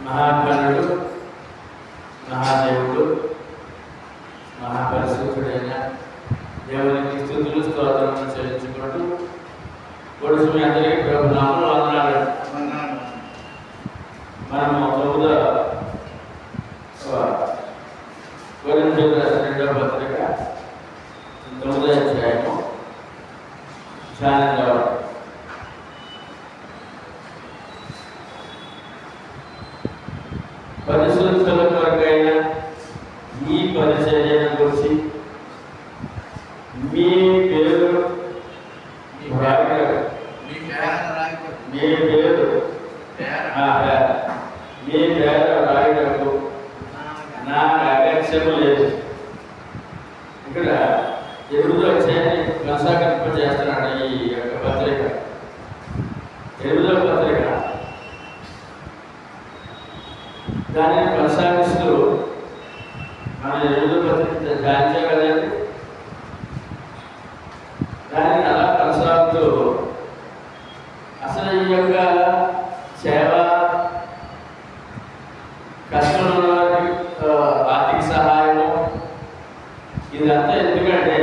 మహాగణుడు, మహాదేవుడు, మహాపరిశుద్ధుడైన దేవునికి స్తుతులు స్తోత్రములు చెల్లించుకుంటూ పొడుసు మీ అందరికీ ప్రభునామములు వందనాలు. మనము 9వ కొరింథీయులకు రాసిన 2వ పత్రిక 9వ అధ్యాయము ధ్యానంలో పరిశుద్ధుల కొరకైన ఈ పరిచర్యను గురించి మీ పేరు రాయటకు నాకు అగత్యము లేదు. ఇక్కడ ఎరువులో వచ్చాయని కొనసాగింపజేస్తున్నాడు ఈ యొక్క పత్రిక. ఎరువులో పత్రిక దానిని కొనసాగిస్తూ మన ఎరువులో పత్రిక ధ్యానించే కదండి. దానిని అలా కొనసాగుతూ అసలు ఈ యొక్క సేవ, కష్టంలో ఆర్థిక సహాయము ఇదంతా ఎందుకంటే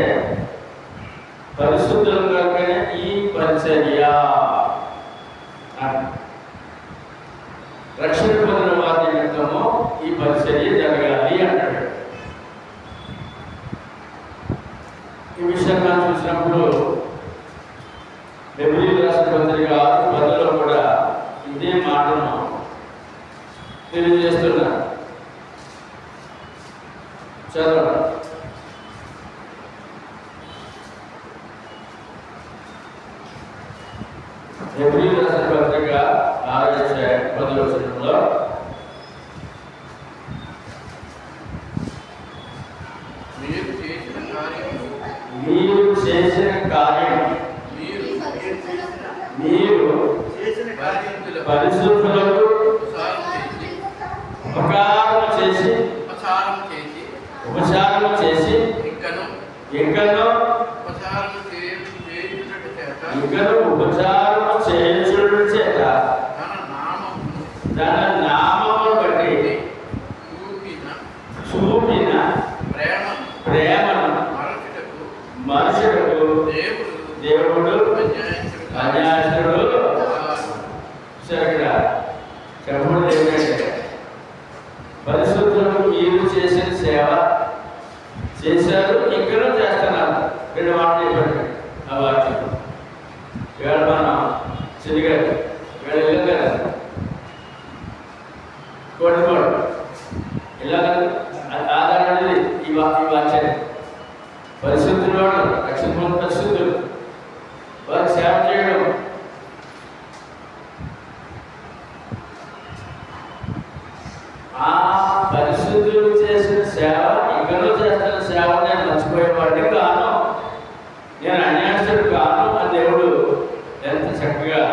పరిశుద్ధుల కొరకనే ఈ పరిచర్య, రక్షణ పొందిన వారి నిమిత్తము ఈ పరిచర్య జరగాలి అంటాడు. ఈ విషయాన్ని మనం చూసినప్పుడు హెబ్రీయులకు రాసిన పత్రిక 6:10లో కూడా ఇదే మాటను తెలియజేస్తున్నారు. చదవండి. హెబ్రీయులకు రాసిన పత్రిక 6:10లో మీరు చేసిన కార్యం మీరు పరిశుద్ధులకు ఉపకారము చేసి ఉపచారము చేసి ఇంకను ఉపచారము చేయుట చేత తన నామమును బట్టి చూపిన ప్రేమను మనుషులకు దేవుడు అన్యాయస్తుడు సరిగ్గా చెప్పడం ఏంటంటే పరిశుద్ధులకు మీరు చేసిన సేవ చేశారు, ఇంకనూ చేస్తున్నారు. 2 మాటలు చెప్పండి. ఆ వాక్యం ఇవాళ మనం చిరిగారు ఇవాళ వెళ్ళాం కదా, కోడికోడు ఇలాగ ఆధారపడి ఈ వాక్యం పరిశుద్ధులు వాడు రక్షణ పరిశుద్ధులు వారికి సేవ చేయడం. ఆ పరిశుద్ధులు చేసిన సేవ ఇంకనూ చేస్తున్న సేవ నేను మర్చిపోయేవాడిని కాను, నేను అన్యాయస్తుడు కాను అని దేవుడు ఎంత చక్కగా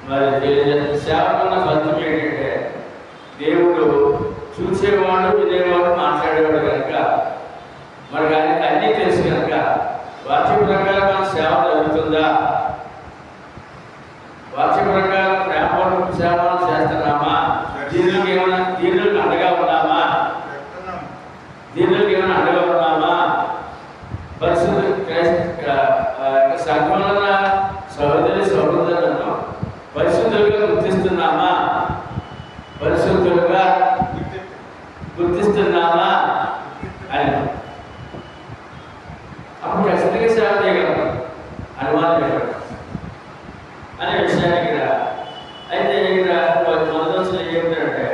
మరి తెలియజేస్తున్న. సేవకున్న ఫలితం ఏంటంటే దేవుడు చూసేవాడు, వినేవాడు, మాట్లాడేవాడు కనుక మనకు అన్నీ తెలుసు కనుక వాక్య ప్రకారం మన సేవ జరుగుతుందా, వాక్య ప్రకారం ప్రేమపూర్వక సేవలు చేస్తున్నామా, దీనులకు అండగా ఉన్నామా, పరిశుద్ధ సంఘంలో సహోదరి సహోదరులను పరిశుద్ధులుగా గుర్తిస్తున్నామా అని అప్పుడు ఖచ్చితంగా సేవ చేయగలం, అనుమానం పెట్టడం అనే విషయానికి అయితే ఇక్కడ మొదటి ఏమిటంటే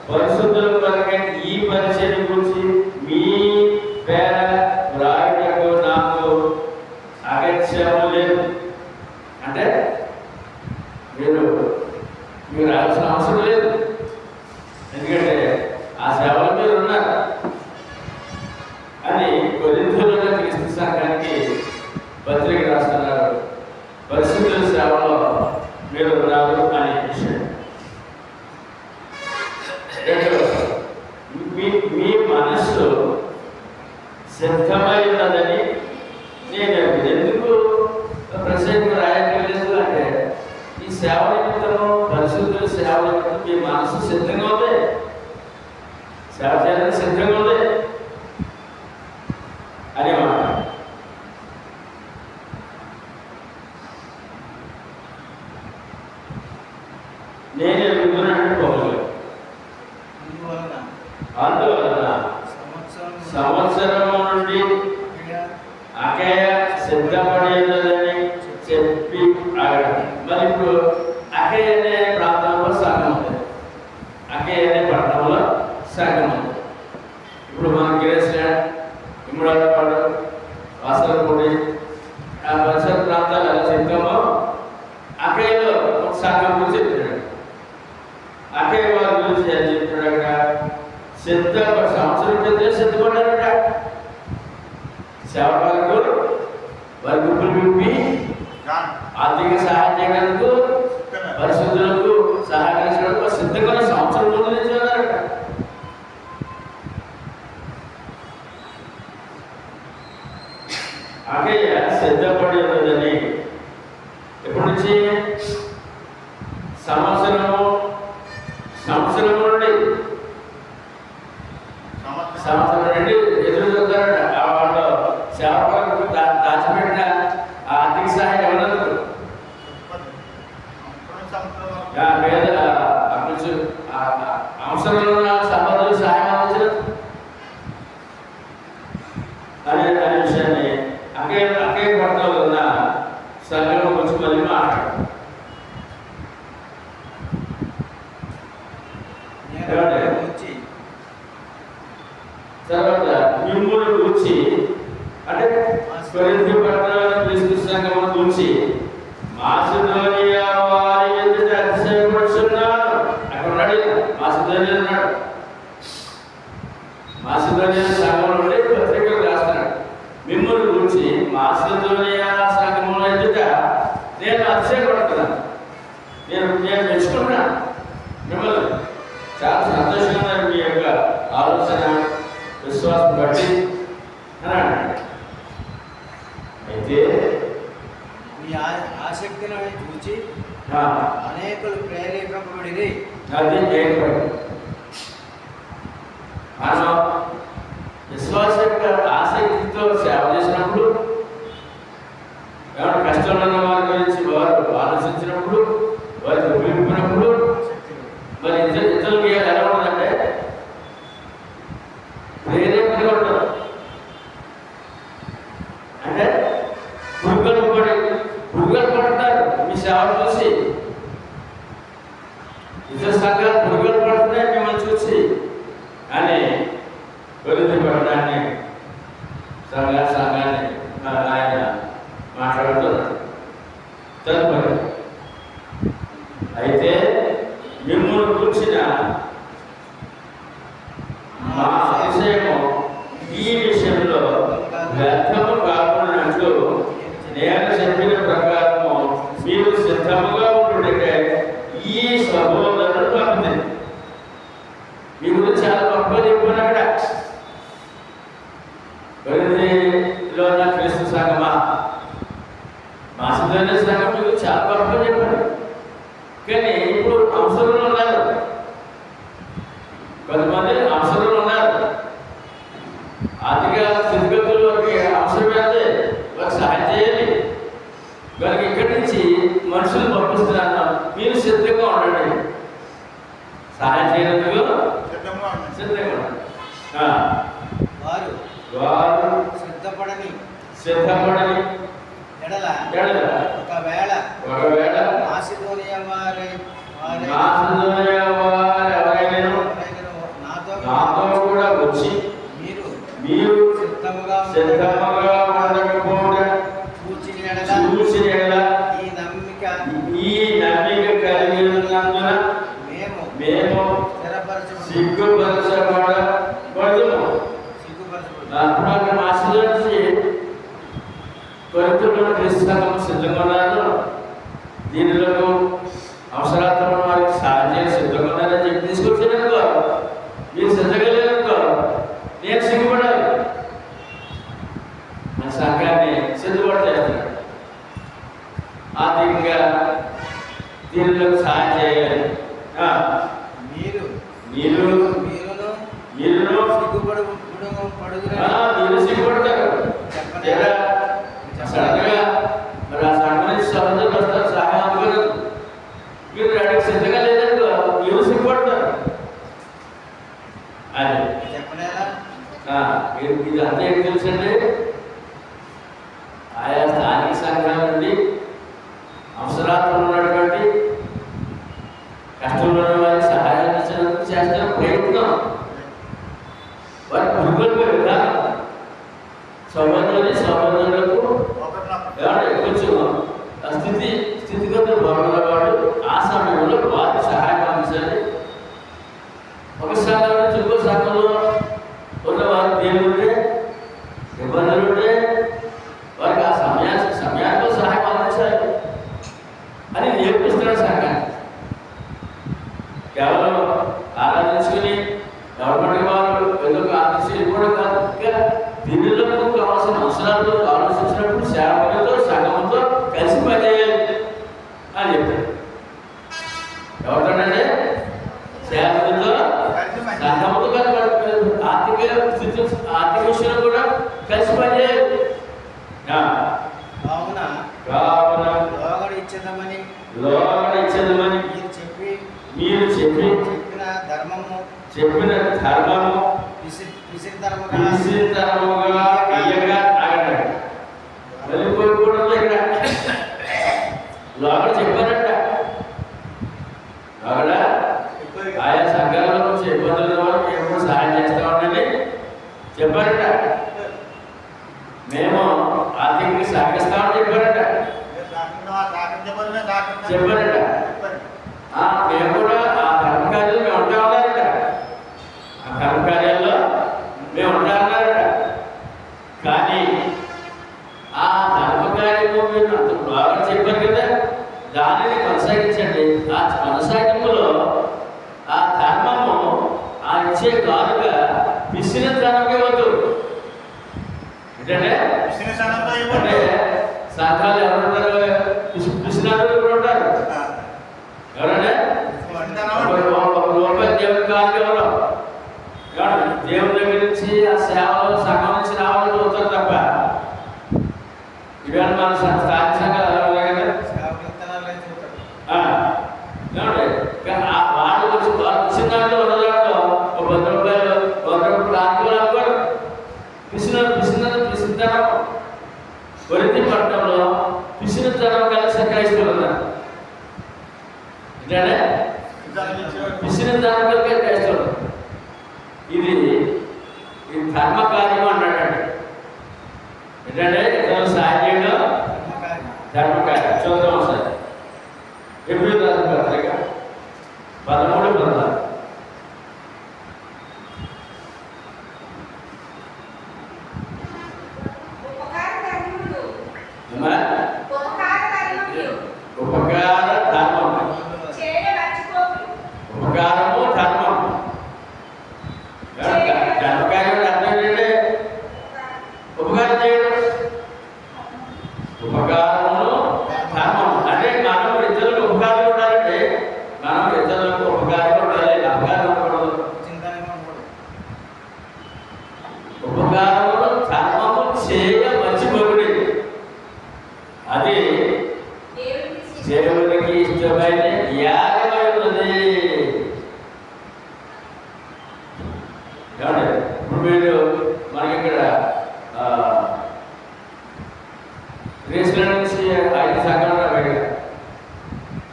పరిశుద్ధుల కొరకై ఈ పరిచర్య గురించి మీ పేర వ్రాయుటకు నాకు అగత్యము లేదు. అంటే మీరు రావాల్సిన అవసరం లేదు, ఎందుకంటే ఆ సేవలో మీరు ఉన్నారు అని కొరింథీయులకు క్రీస్తు సంఘానికి పత్రిక రాస్తున్నారు. పరిశుద్ధుల సేవలో మీరు ఉన్నారు అనే విషయం. మీ మనస్సు సిద్ధమై ఉన్నదని నేను ఎందుకు ప్రసంగం రాయట్లేదు అంటే ఈ సేవ నిమిత్తము పరిశుద్ధుల సేవలు మీ మనసు సిద్ధంగా ఉంది, సేవ చేయాలని సిద్ధంగా ఉంది అనే మాట. నేను ఎదుగుతున్నట్టు పోగలేదు. అందువలన సంవత్సరం నుండి అకయ సిద్ధపడేదని చెప్పి ఆగడం. మరి ఇప్పుడు అకయ అనే ప్రాంతంలో సగం ఉంది, అకయ అనే పట్టణంలో సగం ఉంది. ఇప్పుడు మన గిరేశ్వర్, ఇమ్మడాలపాడు, వాసలపూడి ఆ పరిసర ప్రాంతాలు ఎలా చెప్తామో అకయలో ఒక సగం గురించి చెప్తున్నాడు. అకయ వారి గురించి ఏం చెప్తున్నాడు అక్కడ? సంవత్సరం క్రితం సిద్ధపడ్డారట. సేవకులకు వారి గుంపులు విప్పి ఆర్థిక సహాయం చేయడానికి, పరిశుద్ధులకు సహకరించడానికి సిద్ధంగా సంవత్సరం ముందు నుంచి ఉన్నారట. అకయ్య సిద్ధపడి ఉన్నదని ఎప్పటి నుంచి? సంవత్సరం నుండి ఎదురు చూస్తారట. వాళ్ళు సేవకులకు దాచిపెట్టిన ఆర్థిక సహాయం ఎవరు? పేద అవసరంలో ఉన్న సహోదరులు సహాయం అందించడం అనే విషయాన్ని అకే పట్టణంలో ఉన్న సంఘం గురించి మళ్ళీ మాట్లాడు. తర్వాత మిమ్మును గురించి అంటే కొరింథీ పట్టణంలో క్రీస్తు సంఘం గురించి మాసిదోనియా వారి ఎదుట అతిశయపడుచున్నాను. అక్కడ ఉన్నాడు, మాసిదోనియా ఉన్నాడు. మాసిదోనియా సంఘం నుండి పత్రికలు రాస్తున్నాడు. మిమ్మును గురించి మాసిదోనియా సంఘంలో ఎదుట నేను అతిశయపడుతున్నాను, నేను మెచ్చుకుంటున్నాను. మిమ్మల్ని చాలా సంతోషంగా మీ యొక్క ఆలోచన విశ్వాసం బట్టి అని అన్నాడు. అయితే మీ ఆసక్తిని చూచి అనేకులు ప్రేరేపింపబడి అది మనం విశ్వాస యొక్క ఆసక్తితో సేవ చేసినప్పుడు, ఎవరు కష్టంలో ఉన్న వారి గురించి వారు ఆలోచించినప్పుడు, వారికి ఉపయోగించినప్పుడు మరి ఇతరులకి ఎలా ఉంటుందంటే ప్రేరేపణగా ఉంటుంది. అంటే పురుగులు పడుతున్నారు మీ సేవలు చూసి, ఇతర సంఘాలు పురుగులు పడుతున్నాయి మిమ్మల్ని చూసి అని కొరింథీ పట్టణాన్ని సంఘాన్ని ఆయన మాట్లాడుతున్నాడు. తదుపరి అయితే మిమ్మల్ని కూర్చిన మా విషయము ఈ విషయంలో వ్యర్థము కాకున్నట్లు నేను చెప్పిన ప్రకారము మీరు సిద్ధముగా ఉంటుండే ఈ సహోదరుడు పంపింది. మీ గురించి చాలా గొప్పగా చెప్పాను. అక్కడ కొరింథీలో ఉన్న క్రీస్తు సంఘమా, మాసిదోనియా సంఘం మీకు చాలా గొప్పగా చెప్పాడు. కానీ ఇప్పుడు అవసరంలో ఉన్నారు, కొంతమంది అవసరంలో ఉన్నారు. ఆర్థిక స్థితిగతులు అవసరం అయితే వారికి సహాయం చేయాలి. వారికి ఇక్కడి నుంచి మనుషులు పంపిస్తున్నాను, మీరు సిద్ధంగా ఉండండి, సహాయం చేయనందుకు సిద్ధంగా ఉండండి. వారు సిద్ధపడని ఒకవేళ మాసిదోనియా వారు ఎవరైనా నాతో కూడా వచ్చి మీరు సిద్ధముగా ఉండకపోవడం చూసి ఈ నమ్మిక కలిగి ఉన్నందున మేము సిగ్గుపరచబడము. మాసిదోనియా కొరింథీలో క్రీస్తు సంఘం సిద్ధంగా ఉన్నారు, దీనిలో అవసరార్థం వారికి సహాయం చేసి సిద్ధంగా ఉన్నారని చెప్పి తీసుకొచ్చారనుకో, మీరు సిద్ధంగా లేదనుకో నేను సిగ్గుపడాలి. మన సంఘాన్ని సిద్ధపడలేదు, ఆర్థికంగా దీనిలో సహాయం చేయాలి. మీరు మీరు మీరును మీరును మీరు సిగ్గుపడతారు. సడన్గా మరి ఆ సంబంధించి సహోదరులు వస్తారు, సహాయం అందుకోలేదు. మీరు అడిగి సిద్ధంగా లేదనుకో మీరు సిగ్గుపడతారు. అది చెప్పలేదా? మీరు ఇది అంతా ఏంటి తెలుసండి, ఆయా స్థానిక సంఘాల నుండి అవసరాలు ఉన్నటువంటి కష్టంలో ఉన్న వారికి సహాయం అందించడానికి చేస్తున్న ప్రయత్నం, వారి గురుకుల విధానం, సహోదరులకు కొంచెం స్థితిగతులు బాగున్నవాడు ఆ సమయంలో వారికి సహాయం అందించాలి. ఒక సంఘం నుంచి ఇంకో సంఘంలో ఉన్న వారు దేవుడే ఇబ్బందులుంటే వారికి ఆ సమయానికి సహాయం అందించాలి అని నేర్పిస్తున్నాడు సంఘాన్ని. కేవలం ఆరాధించుకుని గవర్నమెంట్ వాళ్ళు ఏదో ఆలోచించి కూడా కాదు, ఇంకా దీనిలో కావాల్సిన అవసరాలతో ఆలోచించినప్పుడు సేవకులతో సంఘంతో కలిసి పనిచేయాలి అని చెప్పారు. ఎవరితోనండి? సేవకులతో సంఘంతో కలిసి ఆర్థిక విషయంలో కూడా కలిసి పనిచేయాలి. లోగడ ఇచ్చేద్దామని మీరు చెప్పిన ధర్మము విసిరితరముగా వెళ్ళిపోయకూడదు. ఇక్కడ లోగడ చెప్పారట, లోగడ ఆయా సంఘాలలో నుంచి ఇబ్బందులు మేము సహాయం చేస్తామని చెప్పారట. మేము ఆర్థికంగా సహకరిస్తామని చెప్పారట. మేము కూడా ఆ కర్మకార్యాలు మేము ఉంటా ఉన్నారట. ఆ కర్మకార్యాల్లో మేము ఉంటా ఉన్నారట. కానీ ఆ ధర్మకార్యము మీరు అంత బాగా చెప్పారు కదా, దానిని కొనసాగించండి. ఆ కొనసాగింపులో ఆ ధర్మము ఆ ఇచ్చే కానుక పిసిన ధనమే వద్దు. ఏంటంటే అంటే సంఘాలు ఎవరుంటారు? పిసినారు కూడా ఉంటారు. ఎవరంటే దేవుని కానుక ఎవరు దేవుని దగ్గర నుంచి ఆ సేవలో సంఘం నుంచి రావాలని చూస్తారు తప్ప ఇవాళ మన స్థానిక సంఘాలు ఎలా కదా వాళ్ళు వచ్చి వచ్చిన దాంట్లో ఉన్న దాంట్లో ఒక 10 రూపాయలు 100 రూపాయలు అనుకోరు. పిసినతనం కొరింథీ పట్టణంలో పిసినతనం కలిసి క్రైస్తవులు ఉన్నారు. ఏంటంటే పిసినతనం కలిగే క్రైస్తవులు. ఇది ధర్మ కార్యం అన్నాడండి. ఏంటంటే ఇతరులు సాయం చేయడం ధర్మకార్యం. చూద్దాం ఒకసారి. ఎప్పుడు పత్రిక 13:16. ఉపకార ధర్మం, ఉపకారము ధర్మం. ధర్మకార్యం అర్థం ఏంటంటే ఉపకారం చేయడం, ఉపకారమును ధర్మం. అంటే మనం ఇతరులకు ఉపకారం ఉండాలంటే మనం ఇతరులకు ఉపకారం ఉండాలి, అపకారం ఉండకూడదు. ఉపకారమును ధర్మము చేయ మర్చిపోకూడదు. అది దేవునికి ఇష్టమైన యాగమై ఉన్నది. ఇప్పుడు మీరు మనకి ఇక్కడ రేసుల నుంచి 5 సంఘాలు బయట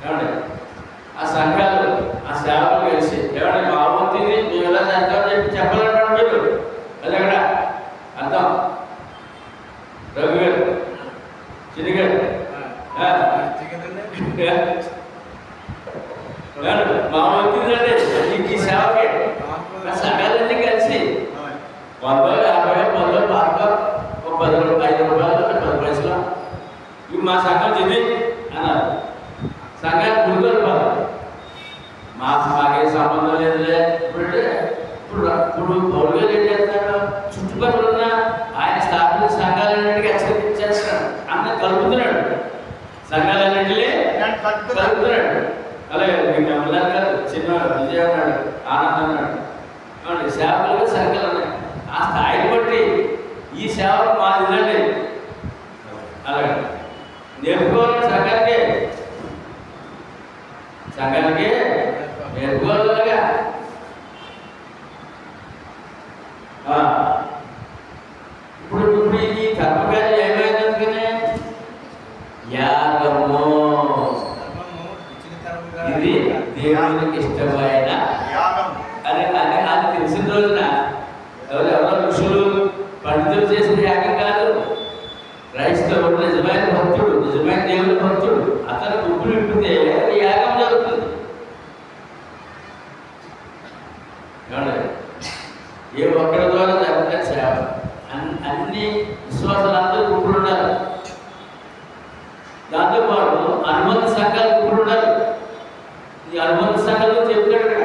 ఏమండి, ఆ సంఘాలు ఆ సేవలు కలిసి ఏమంటే మా వంతుని మేము ఎలా చేస్తామని చెప్పి చెప్పాలంటారు మీరు. అది అక్కడ అర్థం. రఘు గారు, చిన్ని గారు, మా వంతుని అంటే ఈ సేవకి సంఘాలన్నీ కలిసి 100, 50, 100 పార్క ఒక 10 రూపాయలు, 5 రూపాయలు, 10 పైసలు ఇవి మా సంఘం చెంది అన్నారు. సంఘానికి గురుగారు మాకే సంబంధం లేదులే. ఇప్పుడు పౌరు గారు ఏం చేస్తారు? చుట్టుపక్కల ఉన్న ఆయన స్థాపించిన సంఘాలన్నింటికి హెచ్చరించేస్తాడు. అందరు కలుపుతున్నాడు, సంఘాలన్నింటినీ కలుపుతున్నాడు. అలాగే మీకు అమ్మలారు కాదు, చిన్న విజయ అన్నాడు, ఆనంద్ అన్నాడు. సేవకులుగా సంఖ్యలు ఉన్నాయి. ఆ స్థాయిని బట్టి ఈ సేవలు మా తినండి అలాగే నేర్పుకోవాలని సంఘానికి నేర్పుకోవాలిగా. ఇప్పుడు ఇప్పుడు ఈ కర్మకార్యం ఏమైంది అందుకనే యాగము, ఇది దేవునికి ఇష్టమైన అని అని అది తెలిసిన రోజున ఎవరో ఋషులు పండితులు చేసిన యాగం కాదు. క్రైస్తవుడు నిజమైన భక్తుడు, నిజమైన దేవుని భక్తుడు, అతను గుబ్బులు విప్పితే యాగం జరుగుతుంది. ఏ ఒక్కరి ద్వారా జరుగుతుంది సేవ. అన్ని విశ్వాసాలందరూ గుబ్బులు ఉండాలి. దాంతోపాటు అనుబంధ సంఘాలు గుబ్బులు ఉండాలి. ఈ అనుబంధ సంఘాలు చెప్పాడు ఇక్కడ.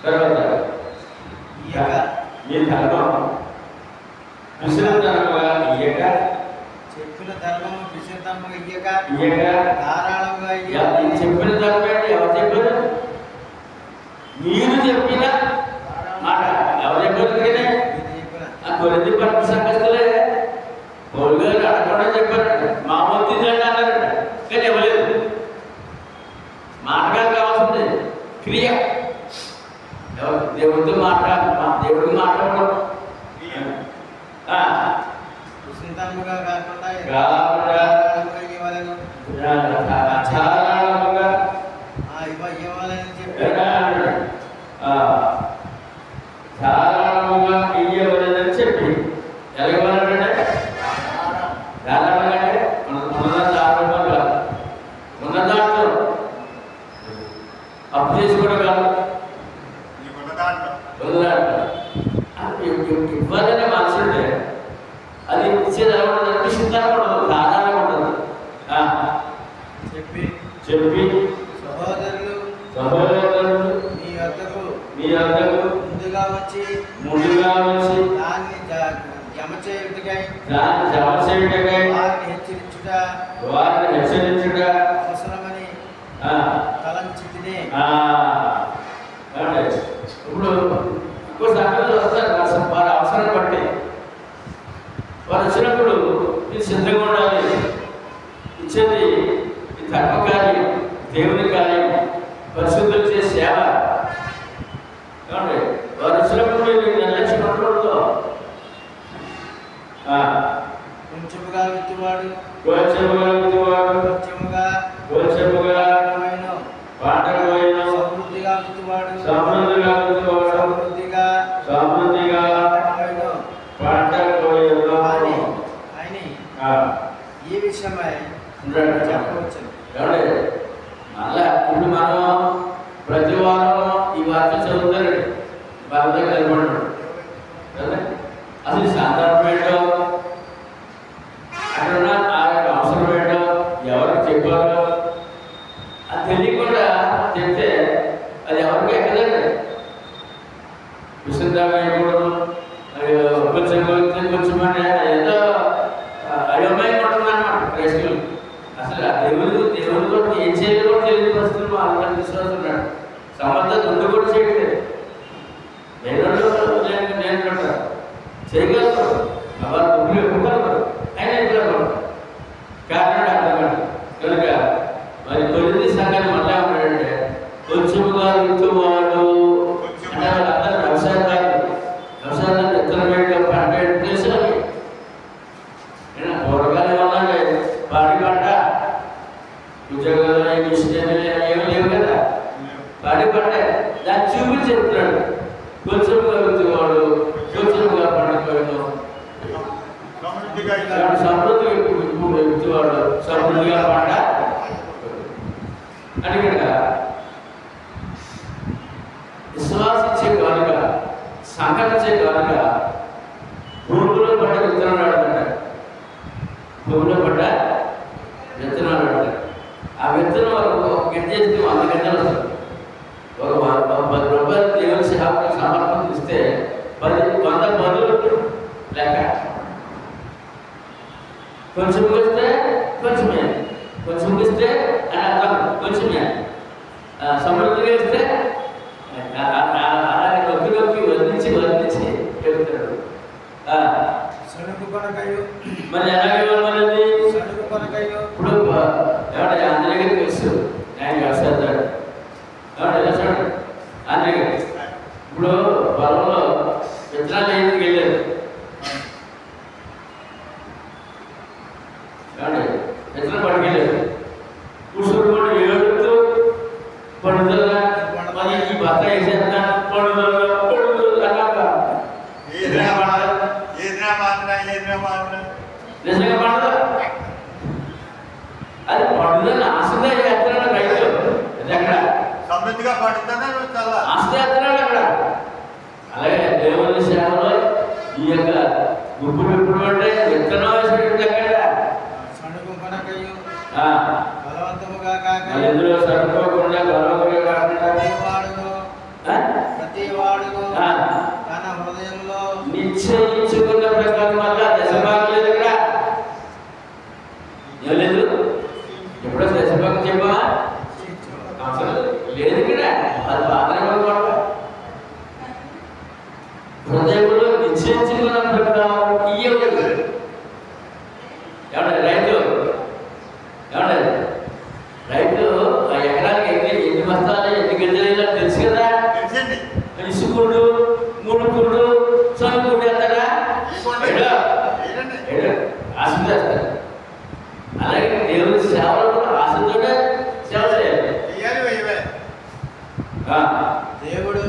తర్వాత మీ ధర్మం విశ్రమగా ఇయ్యక, చెప్పిన ధర్మము విశ్రమంగా ఇయ్యక ధారాళంగా చెప్పిన ధర్మం ఎవరు చెప్పారు? మీరు చెప్పిన మాట ఎవరు చెప్పారు? కొద్ది పట్ల సంఘస్థలే పౌలు గారు అడగకుండా చెప్పారట. మా వంతు అన్నారట, కానీ ఇవ్వలేదు. మాటగా కావాల్సింది క్రియ. దేవుడితో దేవుడికి మాట్లాడడం ధారాళముగా ఇయ్యవలేదని చెప్పి ఎలాగవాలంటే ధారాళంగా అంటే ఉన్న దాంట్లో అప్పు చేసి కూడా కాదు, ఇవ్వాలనే మనసు ఉంటే అది ఇచ్చేది ఎలా ఉంటుంది? సిద్ధాంతం ఉండదు, ఆధారం ఉండదు. చెప్పి సహోదరులు మీ వద్దకు ముందుగా వచ్చి దాన్ని జమ చేయుటకై వారిని హెచ్చరించుట అవసరమని తలంచితిని. ఇప్పుడు ఇంకో సంగతి వస్తారు, వారి అవసరం బట్టి వారు వచ్చినప్పుడు ఇది సిద్ధంగా ఉండాలి. ఇచ్చేది ఈ ధర్మకార్యం, దేవుని కార్యం, పరిశుద్ధులు చేసే సేవ. వారు వచ్చినప్పుడు మీరు నిర్లక్ష్యం ఉండకూడదు. కొంచెముగా విత్తువాడు పాటకు సమృద్ధిగా ఈ విషయమై చెప్పవచ్చు. మళ్ళా ఇప్పుడు మనం ప్రతి వారం ఈ వార్త చదువుతారండి, బాగా కనబడ్డాడు కదా. అసలు సందర్భం ఏంటో, అక్కడ ఆ యొక్క అవసరం ఏంటో, ఎవరికి చెప్పారో అది తెలియకుండా చెప్తే అది ఎవరికి ఎక్కదండి. విశుద్ధంగా వేయకూడదు, కొంచెం అంటే ఏదో అయోమయం ఉంటుంది అన్నమాట క్రైస్తవులు. అసలు ఆ దేవుడితో ఏం చేయాలి కూడా తెలియని పరిస్థితులు అలాంటి విశ్వాసం ఉన్నాడు. సమర్థత ఉండి కూడా చేయట్లేదు. నేను చేయగలుగుతాడు, వారు గుడ్లు ఇవ్వగలుగుతారు, ఆయన ఇవ్వగలరు. కారణం అర్థం కనుక మరి తొలిది సంఘాన్ని మళ్ళీ ఉన్నాడంటే కొంచెముగా విత్తువాడు అంటే వాళ్ళందరూ వ్యవసాయదారులు విత్తనం వేయడం, పంట వేయడం తెలుసు. కూరగాయలు ఏమన్నా పాడి పంట, ఉద్యోగాలు ఏమి లేవు కదా, పాడి పంట దాన్ని చూపించి చెప్తున్నాడు. కొంచెంగా విత్తువాడు కొంచెంగా పండుకోవడం, సమృద్ధి విత్తువాడు సమృద్ధిగా పంట అని కనుక విశ్వాసించే కానుక, సంకటించే కానుక భూమిలో పడ్డ విత్తనం ఆడుతుంట. భూమిలో పడ్డ విత్తనాలు ఆడుతాడు. ఆ విత్తనం ఒక గింజ చేస్తే 100 గింజలు వస్తుంది. ఒక 10 రూపాయలు దేవుని సేవకు సమర్పణ ఇస్తే 100 బదులు లెక్క. కొంచెం ఇస్తే కొంచెమే, కొంచెం ఇస్తే అని అర్థం. కొంచెమే సమృద్ధిగా ఇస్తే అలాగే నొక్కి నొక్కి వర్ణించి వర్ణించి చెబుతాడు. సడుగు కొనకయు మరి ఎలాగే మనది సడుగు కొనకయు ఇప్పుడు ఎవడ ఆంధ్రగా తెలుసు ఆయన వ్యవసాయదాడు ఎవడు ఎలా చూడండి ఆంధ్రగా ఇప్పుడు పొలంలో విత్తనాలు వేయడానికి వెళ్ళారు ఏమండి విత్తనం పట్టుకెళ్ళారు కూర్చుని కూడా ఏడుతూ పడుదల మరి ఈ భర్త వేసేస్తా పడుదల అన్నాక నిజంగా పడదా అది పడుదల ఆశగా చేస్తున్నాడు రైతు అక్కడ సమృద్ధిగా పడుతుందా ఆశ చేస్తున్నాడు అక్కడ. అలాగే దేవుని సేవలో ఈ యొక్క గుప్పుడు ఇప్పుడు అంటే విత్తనం వేసినట్టు అక్కడ సడుగు కొనకయు ఆ, బలవంతముగా కాక మరి ఇందులో సరిపోకుండా గౌరవంగా కాకుండా ప్రతి వాడును ఆ, తన హృదయంలో నిశ్చయించుకున్న ప్రకారం వల్ల దశభాగం లేదు ఇక్కడ ఏం లేదు ఎప్పుడో దశభాగం చెప్పా అసలు లేదు ఇక్కడ అది బాధనే కూడా హృదయంలో నిశ్చయించుకున్న ప్రకారం ఇయ్యలేదు ఏమంటే రైతు ఏమంటే రైతు ఆ ఎకరానికి ఎన్ని బస్తాలు ఎన్ని గింజలు తెలుసు కదా తెలిసింది. ఇసుకుడు ముడుకుడు చనుకుడు వేస్తాడా ఆశ చేస్తాడు. అలాగే దేవుని సేవలు కూడా ఆశతోనే సేవ చేయాలి. దేవుడు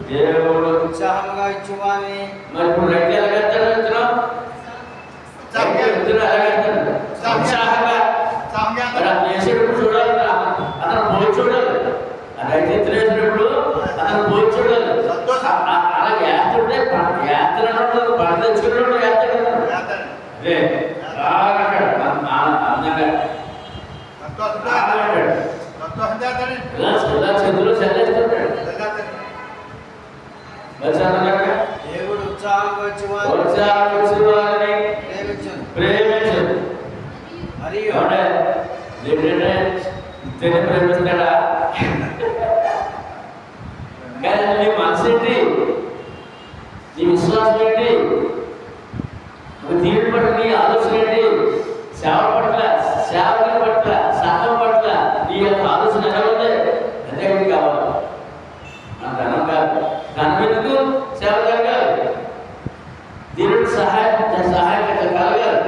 దేవుడు ఉత్సాహముగా ఇచ్చువాని మరి ఇప్పుడు రైతు ఎలా వేస్తాడు విత్తనం విత్తనం ఎలా వేస్తాడు ఉత్సాహంగా మరి అతను వేసేటప్పుడు చూడాలి అతను పోయి చూడాలి. ఆ రైతు ఎత్తున వేసినప్పుడు అతను పోయి చూడాలి. అలా వేస్తుంటే వేస్తున్నాడు పంట తెచ్చుకున్నాడు వేస్తాడు అదే అందంగా ఇలా చేతుల్లో చల్లేస్తుంటాడు. దేవుడు ఉత్సాహంగా ఇచ్చువాని ప్రేమించును ప్రేమించదు మరియు ఏంటంటే ఇతనే ప్రేమిస్తాడా కానీ నీ మనసు ఏంటి నీ విశ్వాసం ఏంటి దీని పట్ల నీ ఆలోచన ఏంటి సేవ పట్ల సేవకుల పట్ల సంఘం పట్ల నీ యొక్క ఆలోచన ఎలా ఉంది అదే కావాలి. నా ధనం కాదు ధనం ఎందుకు సేవ జరగాలి దీనికి సహాయకత కలగాలి.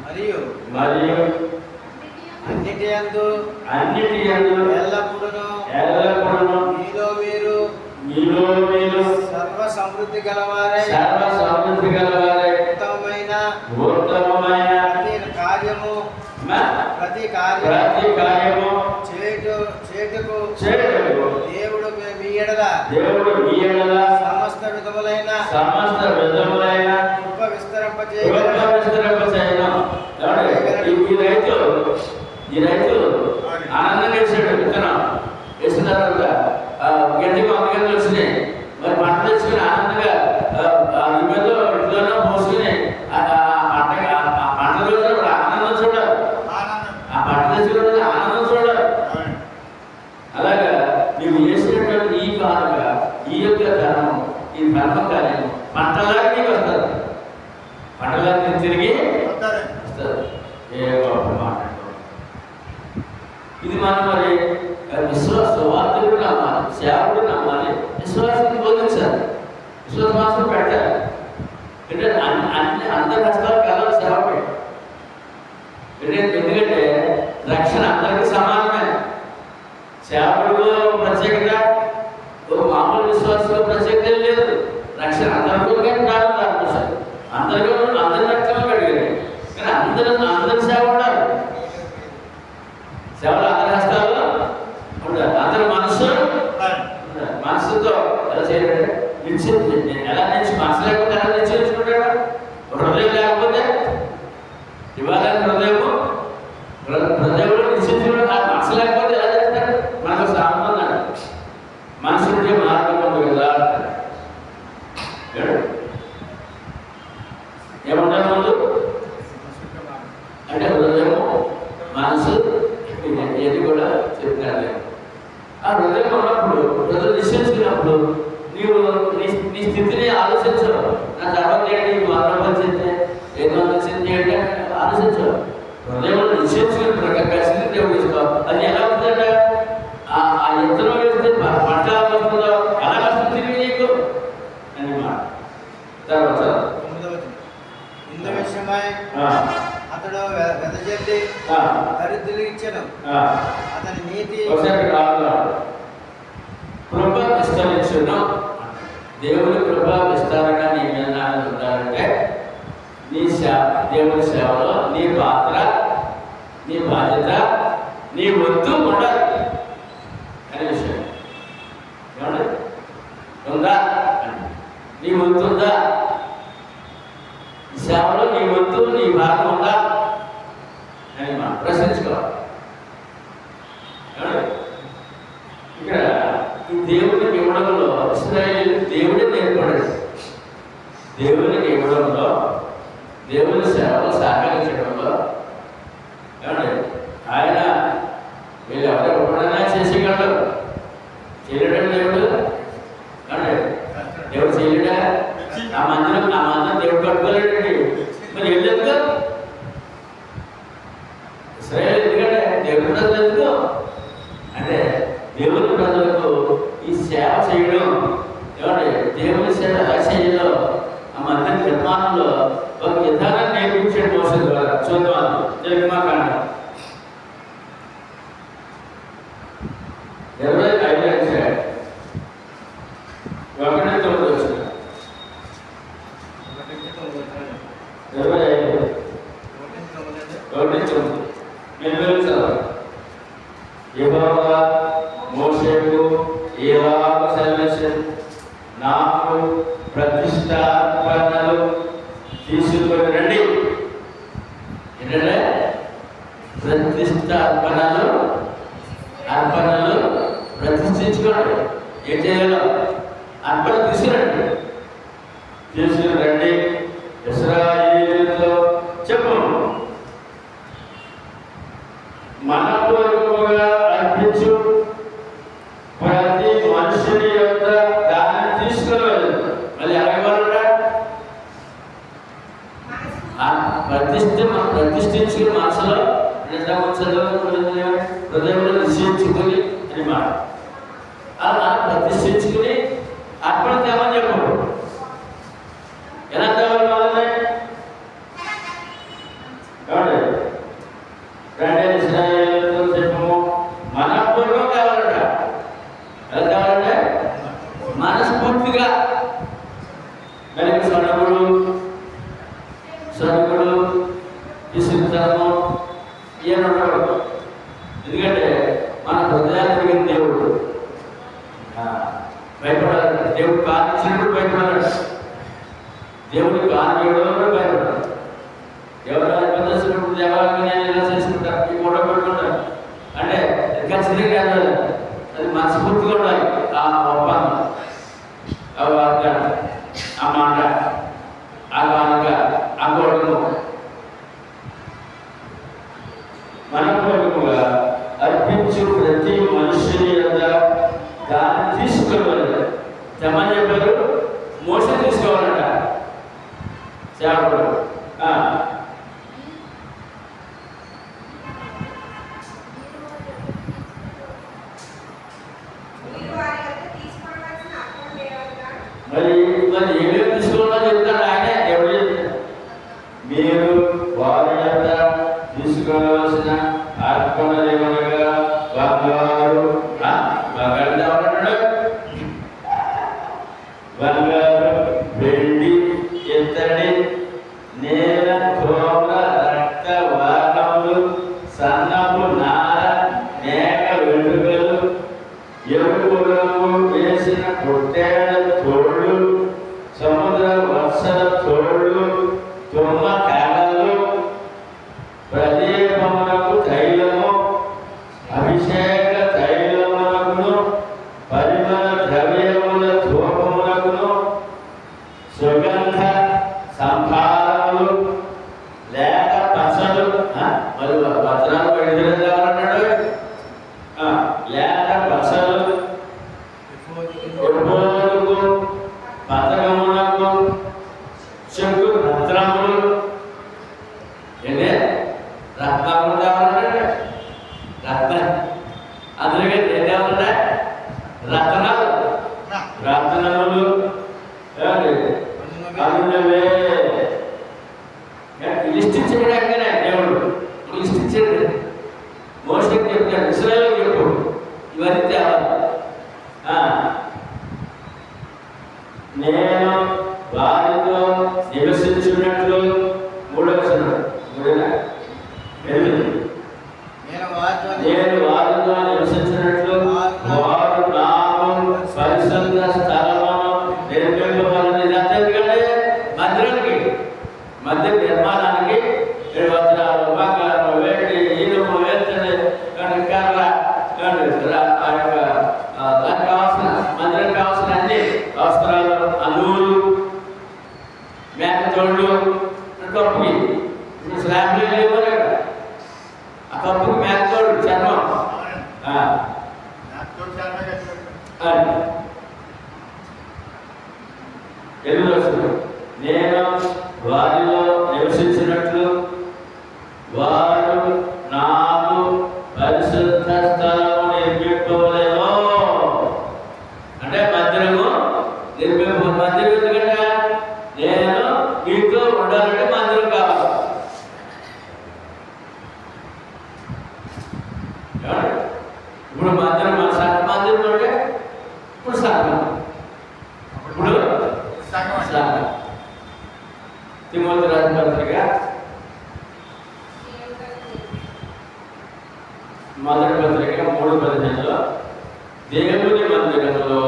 మరియు మరియు అన్నిటి యందు ఎల్లప్పుడూ మీలో మీరు సర్వ సమృద్ధి గలవారే ఉత్తమమైన ప్రతి కార్యము చేటుకు దేవుడు మీ ఎడల సమస్త విధములైన కృప విస్తరింపజేయగలడు. ఈ రైతు ఆనందంగా వేసాడు విత్తనం వేసిన తర్వాత గడ్డి మొక్కలు వచ్చినాయి. మరి పంట తెచ్చుకుని ఆనందంగా ఇంట్లోనో పోసుకుని పంట రోజు ఆనందం చూడాలి. ఆ పంట తెచ్చుకుని ఆనందం చూడాలి. అలాగా నీవు చేసినటువంటి ఈ కానుక ఈ యొక్క ధర్మం ఈ ధర్మ కార్యం పంటలాగా నీకు వస్తుంది. పంటలాగా నీకు తిరిగి వస్తుంది. ఏ గొప్ప మాట ఇది. మనం మరి సువార్తకుడు నమ్మాలి, సేవకుడు నమ్మాలి, విశ్వాసం బోధించాలి, విశ్వాసం పెట్టాలి. అంటే అన్ని అందరి కష్టాలు కావాలి సేవకుడు. ఎందుకంటే రక్షణ అందరికీ సమానమే. సేవకుడు ప్రత్యేకత మామూలు విశ్వాసంలో ప్రత్యేకత లేదు. రక్షణ అందరికీ ప్రారంభం అందరి రక్షణ అడిగారు. కానీ అందరి సేవ ఉండాలి. సేవలు అందరి హస్తాలు ఉండాలి. అందరి మనసుతో ఎలా చేయాలంటే ఎలా మనసు లేకపోతే ఎలా నిశ్చయించుకుంటాడు. హృదయం లేకపోతే ఇవ్వాలని హృదయంలో నిశ్చయించుకుంటాడు. ఆ మనసు లేకపోతే ఎలా చేస్తాడు. మనకు సామాన్య మనసు ఉంటే మార్గం ఉంది కదా. ఏమంటారు ముందు అంటే మనసు ఇది కూడా చెప్తాను. ఆ హృదయం ఉన్నప్పుడు హృదయం నిశ్చయించుకున్నప్పుడు నీవు నీ స్థితిని ఆలోచించవు. నా తర్వాత ఏంటి ఆలోచించే ఏదో ఆలోచించే అంటే ఆలోచించవు. హృదయంలో నిశ్చయించుకుని ప్రకాశించి దేవుడు తీసుకో. అది ఎలా ఉంటుందంట? ఆ ఎత్తులో వేస్తే పంట వస్తుందో ఎలా వస్తుంది తిరిగి నీకు అని మాట. తర్వాత ఇందు విషయమై అతడు వెదజల్లి దరిద్రులు ఇచ్చాను. అతని నీతి కృప విస్తరించును. దేవుని కృప విస్తారంగా నీ మీద ఉంటారంటే నీ దేవుని సేవలో నీ పాత్ర, నీ బాధ్యత, నీ వంతు ఉండాలి అనే విషయం. ఏమండి ఉందా? నీ వంతు ఉందా? ఈ సేవలో నీ వంతు, నీ భాగం ఉందా అని మనం ప్రశ్నించుకోవాలి. ఇక్కడ ఈ దేవునికి ఇవ్వడంలో ఇశ్రాయేలు దేవుడే నేర్పడాడు. దేవునికి ఇవ్వడంలో, దేవుని సేవలు సహకరించడంలో ఏమండి ఆయన వీళ్ళు ఎవరెప్పుడైనా చేసేయగలరు. చేయలేడు దేవుడు. ఏమండి దేవుడు చేయలేడా? నా మందిరం దేవుడు కట్టుకోలేడండి. మరి వెళ్ళేందుకు ఇశ్రాయేలు ఎందుకంటే దేవుడి ప్రజలు ఎందుకు అంటే దేవుని ప్రజలకు ఈ సేవ చేయడం ఏమంటే దేవుని సేవ చేయడంలో ఆ మందిర నిర్మాణంలో ఒక విధానాన్ని నేర్పించే మోసం ద్వారా చూద్దాం. నిర్మాకాండం 25 వచ్చాడు. 1-9 వచ్చాడు. 25 1-9 నేను చదవాలి. యెహోవా మోషేకు ఇలాగ సెలవిచ్చాడు, నాకు ప్రతిష్టార్పణలు తీసుకొని రండి. ఏంటంటే ప్రతిష్టార్పణలు ప్రతిష్ఠించుకోండి. ఏం చేయాలో అర్పణ తీసుకురండి. తీసుకుని రండి. ఇశ్రాయేలుతో చెప్పు, మనపూర్వకంగా అర్పించు ప్రతి మనుషుని యొక్క దాన్ని తీసుకురావాలి. మళ్ళీ ఎలాగవాలట? ప్రతిష్ఠించుకుని మనసులో హృదయంలో నిశ్చయించుకుని అని మాట. అలా ప్రతిష్ఠించుకుని అర్పణ తేమని చెప్పు. ఎలా తేవాలి వాళ్ళని? కాబట్టి రండి ఇశ్రాయేలుతో చెప్పము, మనపూర్వకం కావాలట. ఎలా కావాలంటే మనస్ఫూర్తిగా. దానికి సొనగుడు విసుగుతనము ఏమి ఉండవు. ఎందుకంటే మన హృదయాన్ని తిరిగిన దేవుడు భయపడాలి. దేవుడు కానిచ్చినప్పుడు భయపడాలి. దేవుడికి కానియడంలో భయపడాలి. ఎవరైనా ఇబ్బంది వచ్చినప్పుడు దేవాలయం నేను ఇలా చేసుకుంటాను, ఈ గొడవ పెట్టుకుంటాను అంటే ఖచ్చితంగా కాదు. అది మనస్ఫూర్తిగా ఉండాలి. ఆ ఒప్పందం, ఆ వాగ్దానం, ఆ మాట, ఆ కానుక, ఆ గొడవను మనపూర్వకంగా అర్పించు ప్రతి మనుషుని యొక్క దాన్ని తీసుకోవాలి. తెమని చెప్పారు, మోసం తీసుకోవాలంట సేవకుడు. మరి ఏమేమి తీసుకోవాలో చెప్తాడు ఆయనే. ఎవరు చెప్తారు? మీరు వారి యొక్క తీసుకోవాల్సిన అర్పణలు ఏమనగా బంగారు, బంగారు ఎవరన్నాడు? బంగారు, వెండి, ఇత్తడి, నేల, తోమ, రక్త వర్ణములు, సన్నపు నార, మేక వెంట్రుకలు, ఎరుపు రంగు వేసిన పొట్టేళ్ల తోళ్ళు, సముద్ర వర్షల తోళ్ళు, తుమ్మ కాడలు, ప్రదీపమునకు తైలము, అభిషేక తైలమునకును, పరిమళ ద్రవ్యముల ధూపమునకును, సుగంధ సంభారములు, లేక పసలు, మరి వస్త్రాలు విడుదల కావాలన్నాడు. లేక బసలు ఎరుపులకు పతకములకు చెక్కు రత్నములు ఏంటే రత్నములు కావాలన్నాడు. రత్న అందులోకి ఏం కావాలన్నా రత్నాలు రత్నములు అందువే లిస్ట్ ఇచ్చాడు. దేవుడు లిస్ట్ ఇచ్చాడు. మోషకి చెప్తాడు, ఇశ్రాయేలుకి చెప్పు ఇవన్నీ తేవాలి. నేను వారితో నివసించినట్లు మూడవ నేను వారితో నివసించినట్లు వారు నాకు పరిశుద్ధ స్థలమును నిర్మింపవాలని. ఇదంతా ఎందుకంటే మందిరానికి మందిర నిర్మాణానికి 7 వజ్రాలు బంగారం వేడి ఇనుము ఎత్తడి కర్ర దానికి కావాల్సిన మందిరానికి కావాల్సిన అన్ని వస్త్రాలు అల్లులు మేకతోళ్ళు కప్పుకి ఇప్పుడు స్లాబ్లు లేవు కదా. ఆ కప్పుకి మేకతోడు చర్మం ఎదురు వస్తుంది. నేను వారిలో నివసించినట్లు వారు నాకు పరిశుద్ధ స్థలము నిర్మింపవలెను. అంటే మందిరము మందిరం ఎందుకంటే నేను మీతో ఉండాలంటే మందిరం కావాలి. ఇప్పుడు మందిరం మందిరం అంటే ఇప్పుడు సంఘం, ఇప్పుడు సంఘం. తిమోతి రాసిన పత్రిక మొదటి పత్రిక 3:15 దేవుని మందిరంలో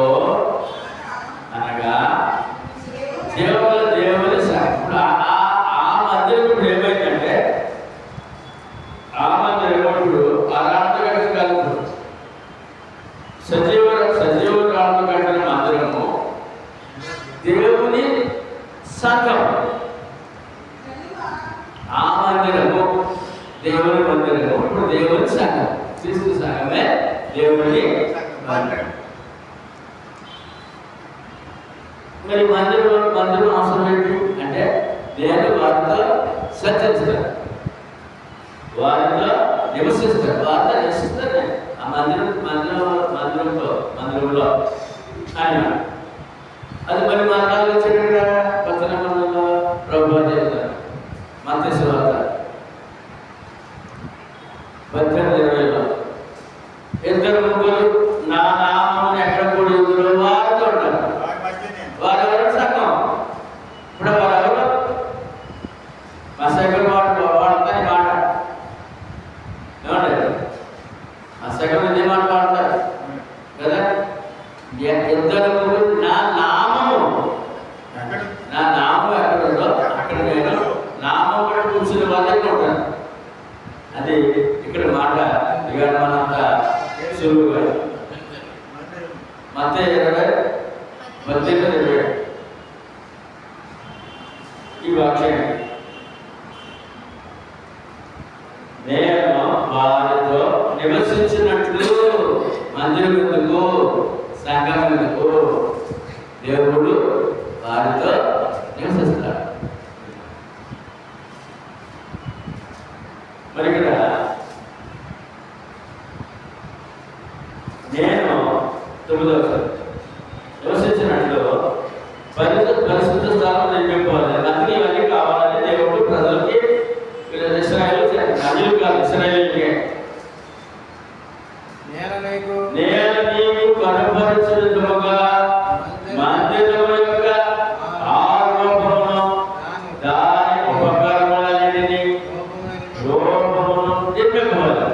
అనగా దేవుని ఇప్పుడు ఆ మందిరం ఇప్పుడు ఏమైందంటే ఆ మందిరం ఇప్పుడు ఆరాధన కాదు, సజీవ కట్టిన మందిరము దేవుని సంఘం. ఆ మందిరము దేవుని మందిరము ఇప్పుడు దేవుని సంఘం. క్రీస్తు సంఘమే దేవుని మందిరం. మరి మందిరం అవసరం ఏంటి అంటే నేను వారితో సత్యస్తాను, వారితో నివసిస్తాను, వారితో నివసిస్తాను. ఆ మందిరంలో ఆయన అది మరి మార్గాలు వచ్చాడు కదా. పచ్చన మందిరంలో ప్రభు చెప్తారు మత్తయి సువార్త 18:20 ఇద్దరు ముగ్గురు నా నామమును ఎక్కడ కూడి ఉందో వారితో ఉంటారు. వారెవరు సంఘం. ఇప్పుడు వారెవరు మా సగం వాడతారు మాట ఏమంటారు. ఆ సగం ఇదే మాట వాడతారు కదా. ఇద్దరు ముగ్గురు నా నామము ఎక్కడ ఉందో అక్కడ నేను నామం కూడా కూర్చుని వాళ్ళ దగ్గర ఉంటాను. అది ఇక్కడ మాట ఇవాళ మనంతా సులువుగా మత్తయి 20:18 ఈ వాక్యం నేను వారితో నివసించినట్లు మందిరం ఎందుకు సంఘం ఎందుకు దేవుడు వారితో నివసిస్తాడు. మరి ఇక్కడ నేను 9వ నివసించినట్లు పరిశుద్ధ స్థానం నిర్మించుకోవాలి. అందుకే ఇవన్నీ కావాలని దేవుడు ప్రజలకి ఇస్రాయేలు అన్యులు కాదు ఇస్రాయేలుకే నేను నీకు కనపరచుగా మందిరము యొక్క ఆరోపమును దాని ఉపకరణములన్నిటినీ రూపమును నిర్మించుకోవాలి.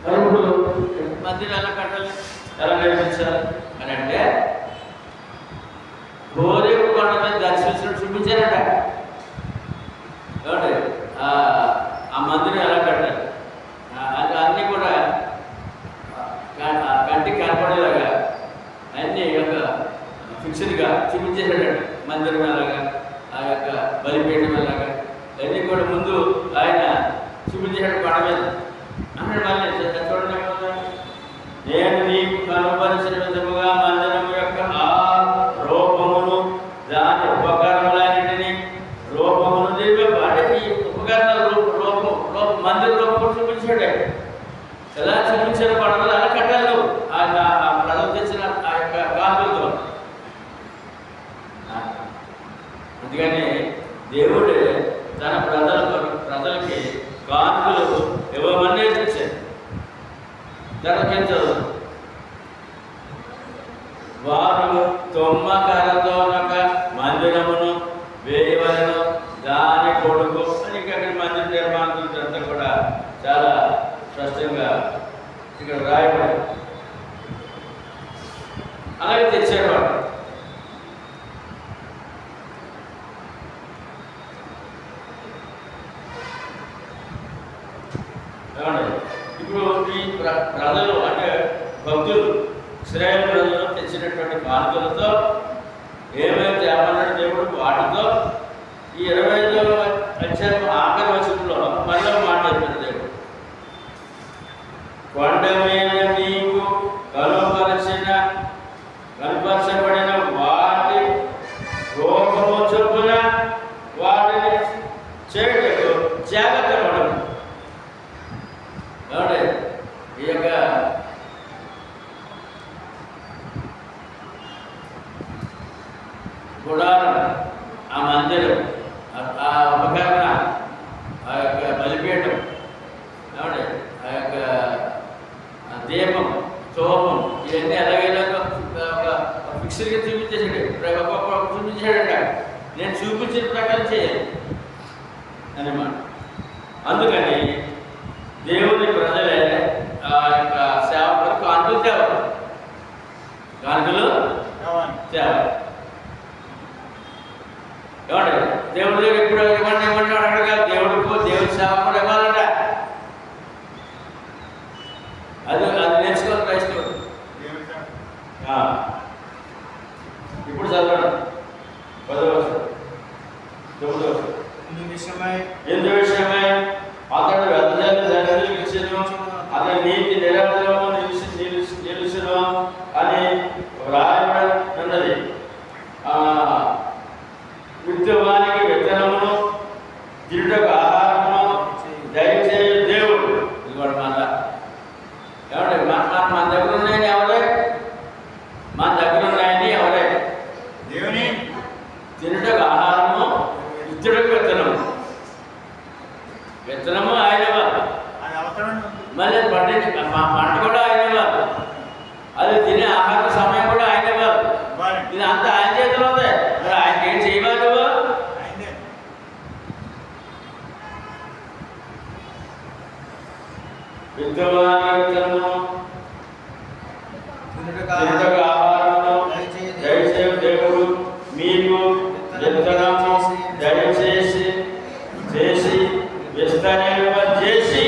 మరి ఇప్పుడు మందిరం ఎలా కట్టాలి, ఎలా నిర్మించాలి అని అంటే గోరేపు కొండ మీద దర్శించినట్టు చూపించారట. కాబట్టి ఆ మందిరం ఎలా కట్టాలి అది అన్నీ కూడా కంటికి కనపడేలాగా అన్నీ యొక్క ఫిక్స్డ్గా చూపించేసాడట. మందిరం ఎలాగా, ఆ యొక్క బలిపీఠం ఎలాగా అన్నీ కూడా ముందు ఆయన చూపించేసాడు కొండ మీద. చూపించాడు. ఎలా చూపించాడు పడవలు అలా కట్టాలి నువ్వు ఆ ప్రజలు తెచ్చిన ఆ యొక్క కాపులతో. అందుకని దేవుడు తన ప్రజలకి కానుకలు ఇవ్వమని తెచ్చాడు. జరగించదు. వారు తొమ్మకరతో మందిరమును వేయవలను, దాని కొడుకు అని ఇక్కడ మందిర నిర్మాణం గురించి అంతా కూడా చాలా స్పష్టంగా ఇక్కడ రాయబడి అలాగే తెచ్చాడు వాడు. ఇప్పుడు ఈ ప్రజలు అంటే భక్తులు ఇశ్రాయేలు ప్రజలు తెచ్చినటువంటి కానుకలతో ఏమైతే ఏమన్నాడు దేవుడు, వాటితో ఈ 25వ అధ్యాయం ఆఖరి వచనంలో మళ్ళీ మాట చెప్పాడు దేవుడు. కొండ మీద నీకు కనుపరచబడిన వాటి రూపము చొప్పున వాటిని చేయటకు జాగ్రత్త పడదు. కాబట్టి ఈ యొక్క గుడారం, ఆ మందిరం, ఆ ఉపకరణ, ఆ యొక్క బలిపీఠం, ఏమంటే ఆ యొక్క దీపం, శోభం, ఇవన్నీ ఎలాగైనా ఫిక్స్డ్గా చూపించేసాడు. ఒక్కొక్క చూపించాడంట. నేను చూపించిన ప్రకారం చేయాలి అన్నమాట. అందుకని దేవుని ప్రజలే ఆ యొక్క సేవకులు కానుకలు తేవాలి, కానుకలు తేవాలి. ఏమండి దేవుడి దగ్గర ఇప్పుడు ఇవ్వండి అడగగా దేవుడి సేవకుడు ఇవ్వాలంట. అది నేర్చుకోవాలి క్రైస్తవుడు. ఇప్పుడు చదవడం 10వ వచనం 9వ వచనం. ఎందు విషయమై అతడు వ్యర్థజనులకు ఇచ్చెను, అతని నీతి నిరంతరము నిలుచును అని వ్రాయబడినది. విత్తవానికి విత్తనమును, తిరుటకు ఆహారమును దయచేయు దేవుడు. ఇది కూడా మళ్ళా ఎవడే మన దగ్గర ఉన్నాయని ఎవరే, మన దగ్గర ఉన్నాయని ఎవరే, దేవుని తిరుటకు ఆహారము, విత్తుటకు విత్తనము. విత్తనము ఆయన మళ్ళీ పండించి పంట కూడా ఆయన ఇవ్వాలి, అది తినే ఆహార సమయం కూడా ఆయన ఇవ్వాలి. ఇది అంతా ఆయన చేతిలో ఉంది. మరి ఆయనకి ఏం చేయవాలి? విత్తనము, తిరుటకు ఆహారమును దయచేయు దేవుడు మీకు విత్తనము దయచేసి విస్తరింపజేసి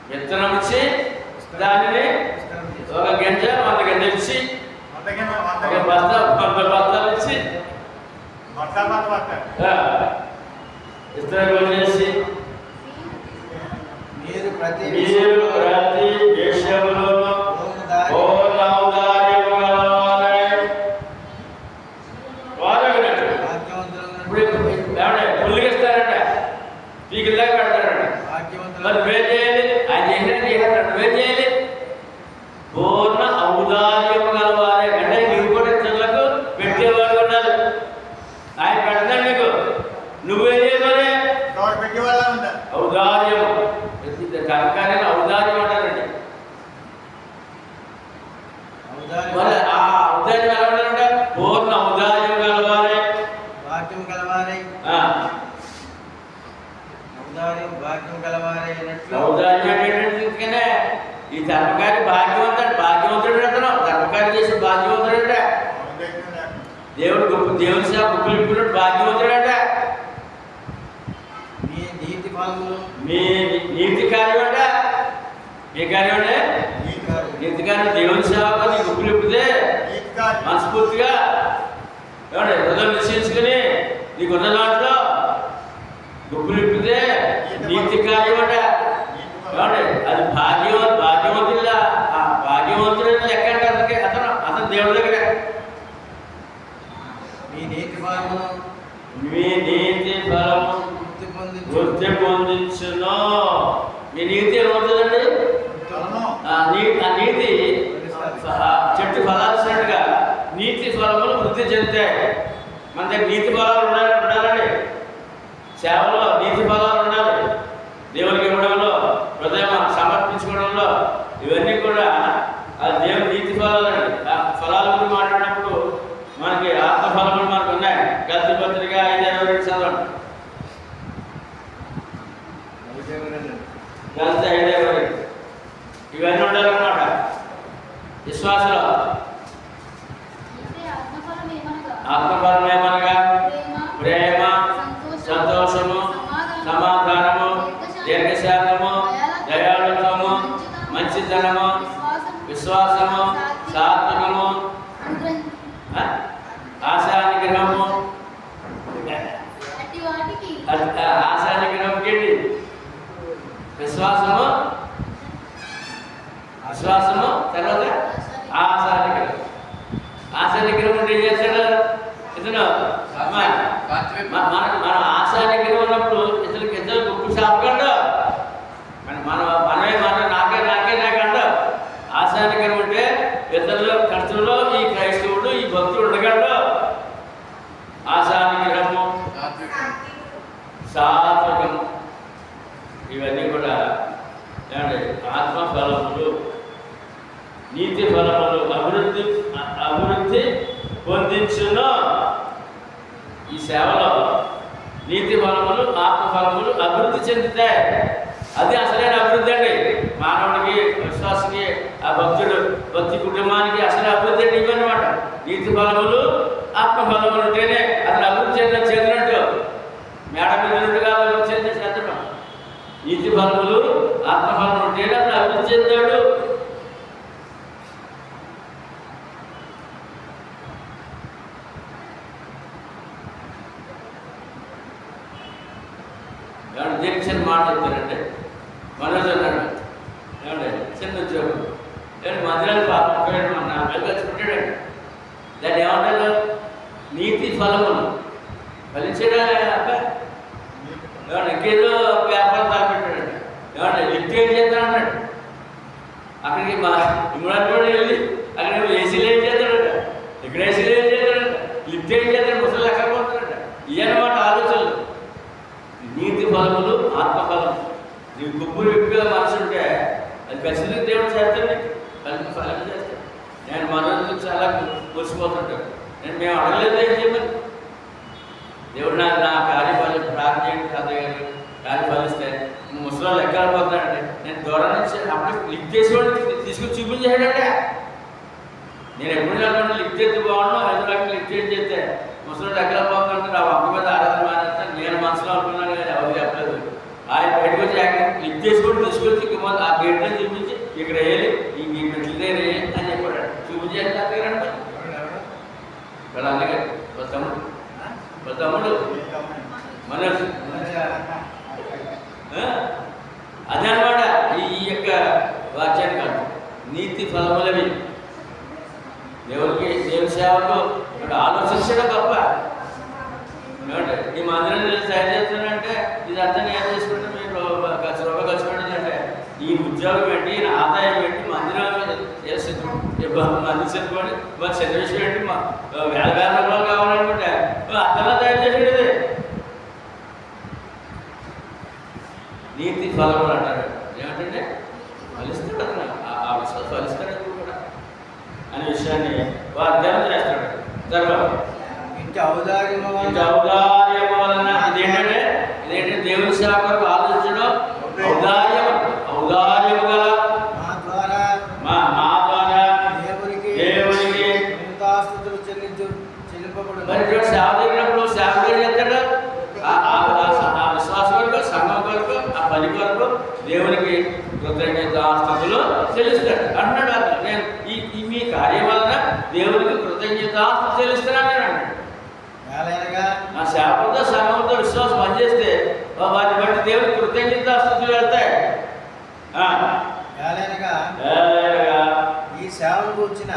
విత్తనం ఇచ్చి దానిని ఒక గింజ 100 గింజలు ఇచ్చి ఒక బస్తా 100 బస్తాలు ఇచ్చి విస్తరింపజేసి మీరు ప్రతి దేశంలోనూ పూర్ణ ఔదార్యము గలవారై వారగినట్టు. ఇప్పుడు ఏమంటే పుల్లిగా ఇస్తారంట, పీకిల్లాగా పెడతారంట. మరి వేరు చేయాలి, ఆయన చేసినట్టు వేరు చేయాలి. పూర్ణ ఔదార్యము గలవారే అంటే నీవు కూడా ఇతరులకు పెట్టేవాడు ఉండాలి. ఆయన పెడతాడు నీకు, నువ్వేం చేయాలి? ఔదార్యము. కనకార్యాన్ని ఔదార్యం అంటారండి. మరి ఆ ఔదార్యం ఎలా ఉండాలంటే పూర్ణ ఔదార్యం గలవారే, భాగ్యం గలవారే, భాగ్యం గలవారే అయినట్లు. ఔదార్యం ఏంటంటే ఈ ధర్మకారి భాగ్యవంతుడు అతను ధర్మకారి చేసే భాగ్యవంతుడంట. దేవుని సేవ గుప్పులు ఇప్పుకున్నట్టు భాగ్యవంతుడంట. మీ నీతి కార్యం అంట. ఏ కార్యం అంటే నీతి కార్యం. దేవుని సేవకు నీ గుప్పులు ఇప్పితే మనస్ఫూర్తిగా ఏమంటే హృదయం నిశ్చయించుకుని నీకున్న దాంట్లో గుప్పులు ఇప్పితే నీతి కార్యం అంట. ఏమంటే అది భాగ్యవంతుడిలా భాగ్యవంతుడని లెక్క అంటే అతను దేవుడి దగ్గర మీ నీతి ఫలము వృద్ధి పొందించును. మీ నీతి ఏమవుతుందండి? ఫలము. ఆ నీతి చెట్టు ఫలాల్సినట్టుగా నీతి ఫలములు వృద్ధి చెందుతాయి. మన దగ్గర నీతి ఫలాలు ఉండాలండి. సేవలో నీతి ఫలాలు ఉండాలి. దేవునికి ఇవ్వడంలో, హృదయం సమర్పించుకోవడంలో, ఇవన్నీ కూడా దేవుని నీతి ఫలాలండి. ఆ ఫలాల గురించి మాట్లాడినప్పుడు మనకి ఆత్మ ఫలములు మనకు ఉన్నాయి. గల్తీ పత్రిక 5:22 చదవండి. గల్తీ 5:22 ఇవన్నీ ఉండాలన్నమాట విశ్వాసంలో. ఆత్మఫలం ఏమనగా ప్రేమ, సంతోషము, సమాధానము, దీర్ఘశాంతము, దయాళుత్వము, మంచితనము, విశ్వాసము, సాత్వికము, ఆశానిగ్రహము. ఆశానిగ్రహంకి విశ్వాసము తర్వాత ఆశానిగ్రహం. ఆశానిగ్రహం అంటే ఏం చేస్తాడు ఇతను? మన ఆశానిగ్రహం ఉన్నప్పుడు ఇతరులకు గుప్పు సాపకుండా మనమే నాకే కండా. ఆశానిగ్రహం అంటే ఇతరుల ఖర్చులో ఈ క్రైస్తవుడు, ఈ భక్తుడు ఉండగలడు. ఆశానిగ్రహము, సాత్వికము, ఇవన్నీ కూడా ఆత్మ ఫలములు, నీతి ఫలములు అభివృద్ధి పొందించును. ఈ సేవలో నీతి ఫలములు, ఆత్మ ఫలములు అభివృద్ధి చెందుతాయి. అది అసలైన అభివృద్ధి అండి. మానవుడికి, విశ్వాసకి, ఆ భక్తి కుటుంబానికి అసలు అభివృద్ధి అంటే ఇవన్నమాట. నీతి ఫలములు, ఆత్మ ఫలములు ఉంటేనే అసలు అభివృద్ధి చెందినట్టు. మేడ మీద ఉన్నట్టుగా అభివృద్ధి చెందడం. నీతి ఫలములు, ఆత్మ ఫలములు ఉంటేనే అసలు అభివృద్ధి చెందాడు. దేనికి చిన్న మాట చెప్తారంటే, మనోజ్ అన్నాడు ఏమంటే చిన్న ఉద్యోగం మందిరాలు పాపం మన వెళ్ళి పెట్టాడండి. దాన్ని ఏమంటారు? నీతి ఫలములు ఫలించడా అబ్బాయి ఏమన్నా ఇంకేదో వ్యాపారం తాపెట్టాడండి. ఏమన్నా లిఫ్ట్ ఏం చేద్దాం అన్నాడు. అక్కడికి మా ఇమ్మడి వెళ్ళి అక్కడ ఏసీలు ఏం చేస్తాడట, ఇక్కడ ఏసీలు ఏం చేస్తాడట, లిఫ్ట్ ఏం చేస్తాడు, ముసలు ఎక్కడ పోతాడట. ఇవన్నమాట ఆలోచనలు. నీతి ఫలములు, ఆత్మ ఫలము. నీవు గుబ్బులు ఎక్కువగా మనసు ఉంటే అది ఖచ్చితంగా దేవుడు చేస్తాడు. ఫలం చేస్తాడు. నేను మనసు చాలా మురిసిపోతుంటాడు. మేము అడగలేదు ఏం చెప్పాను. దేవుడు నా కార్య ప్రార్థన చేయండి, తాతయ్య కార్య ఫలిస్తే ముసలి ఎక్కడ పోతున్నాడంటే నేను దూరం నుంచి అప్పుడు లిఫ్ట్ చేసేవాడిని తీసుకుని చూపించాడంటే నేను ఎప్పుడు చెప్పండి లిఫ్ట్ చేస్తే బాగున్నాను. ఎదురు లిఫ్ట్ చేస్తే ముసలి ఎక్కడ పోతుంటే నా ఒక్క మీద ఆరాధన మానేస్తాను నేను మనసులో అనుకున్నాను కానీ ఎవరు చెప్పలేదు. ఆయన బయటకు వచ్చి లిఫ్ట్ చేసుకొని తీసుకొచ్చి ఆ గేట్లో చూపించి ఇక్కడ వేయాలి ఈ మెట్లు దగ్గర అని చెప్పాడు. చూపించేసి తాతగారంట వాళ్ళ అన్నగారు వాళ్ళ తమ్ముడు మనోజ్. అదే అనమాట ఈ యొక్క వాక్యాన్ని కాదు. నీతి ఫలములవి దేవుని సేవకు ఆలోచించడం గొప్ప. ఏమంటే ఈ మందిరం నేను తయారు చేస్తానంటే ఇదంతా నేను చేసుకుంటే మీరు రూపాయలు ఖర్చు పెట్టండి. ఈ ఉద్యోగం ఏంటి, నా ఆదాయం ఏంటి, మందిరం మంది చెప్పుకోండి, మా చిన్న విషయం ఏంటి, మా వేల రూపాయలు కావాలనుకుంటే అర్థంగా తయారు చేసేది. నీతి ఫలములు అంటారు. ఏమంటే ఫలిస్తాడు అతను, ఆ విశ్వాసం ఫలిస్తాడు కూడా అనే విషయాన్ని వాగ్దానం చేస్తాడు. తర్వాత ఔదార్యము వలన ఇదేంటంటే దేవుని సేవ కొరకు ఆలోచించడం. ఔదార్యము గల మా ద్వారా దేవునికి మరి సేవ జరిగినప్పుడు సేవ చేస్తాడు. ఆ విశ్వాసం కొరకు, సంఘం కొరకు, ఆ పని కొరకు దేవునికి కృతజ్ఞతాస్తుతులు చెల్లిస్తాడు అంటున్నాడు. నేను మీ కార్యం వలన దేవునికి కృతజ్ఞతాస్తుతులు చెల్లిస్తున్నాను నేను అన్నాడు. నా సేవకులతో సంఘంతో విశ్వాసం పనిచేస్తే వాటిని బట్టి దేవుడికి కృతజ్ఞతాస్తుతులు వెళ్తాయి. ఈ సేవకు వచ్చిన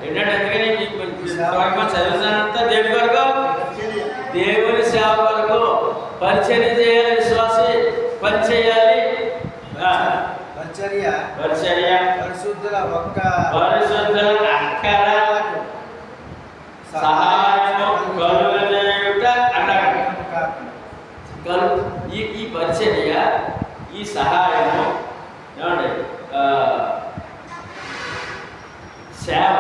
ఏంటంటే ఎందుకని చదివినంతా దేవుని కొరకు, దేవుని సేవ కొరకు పరిచర్య చేయాలి విశ్వాసి. పని చేయాలి. పరిచర్య పరిశుద్ధుల అక్కర సహాయము కలుగజేయుట అన్నాడు. ఈ పరిచర్య, ఈ సహాయము ఏమండి, సేవ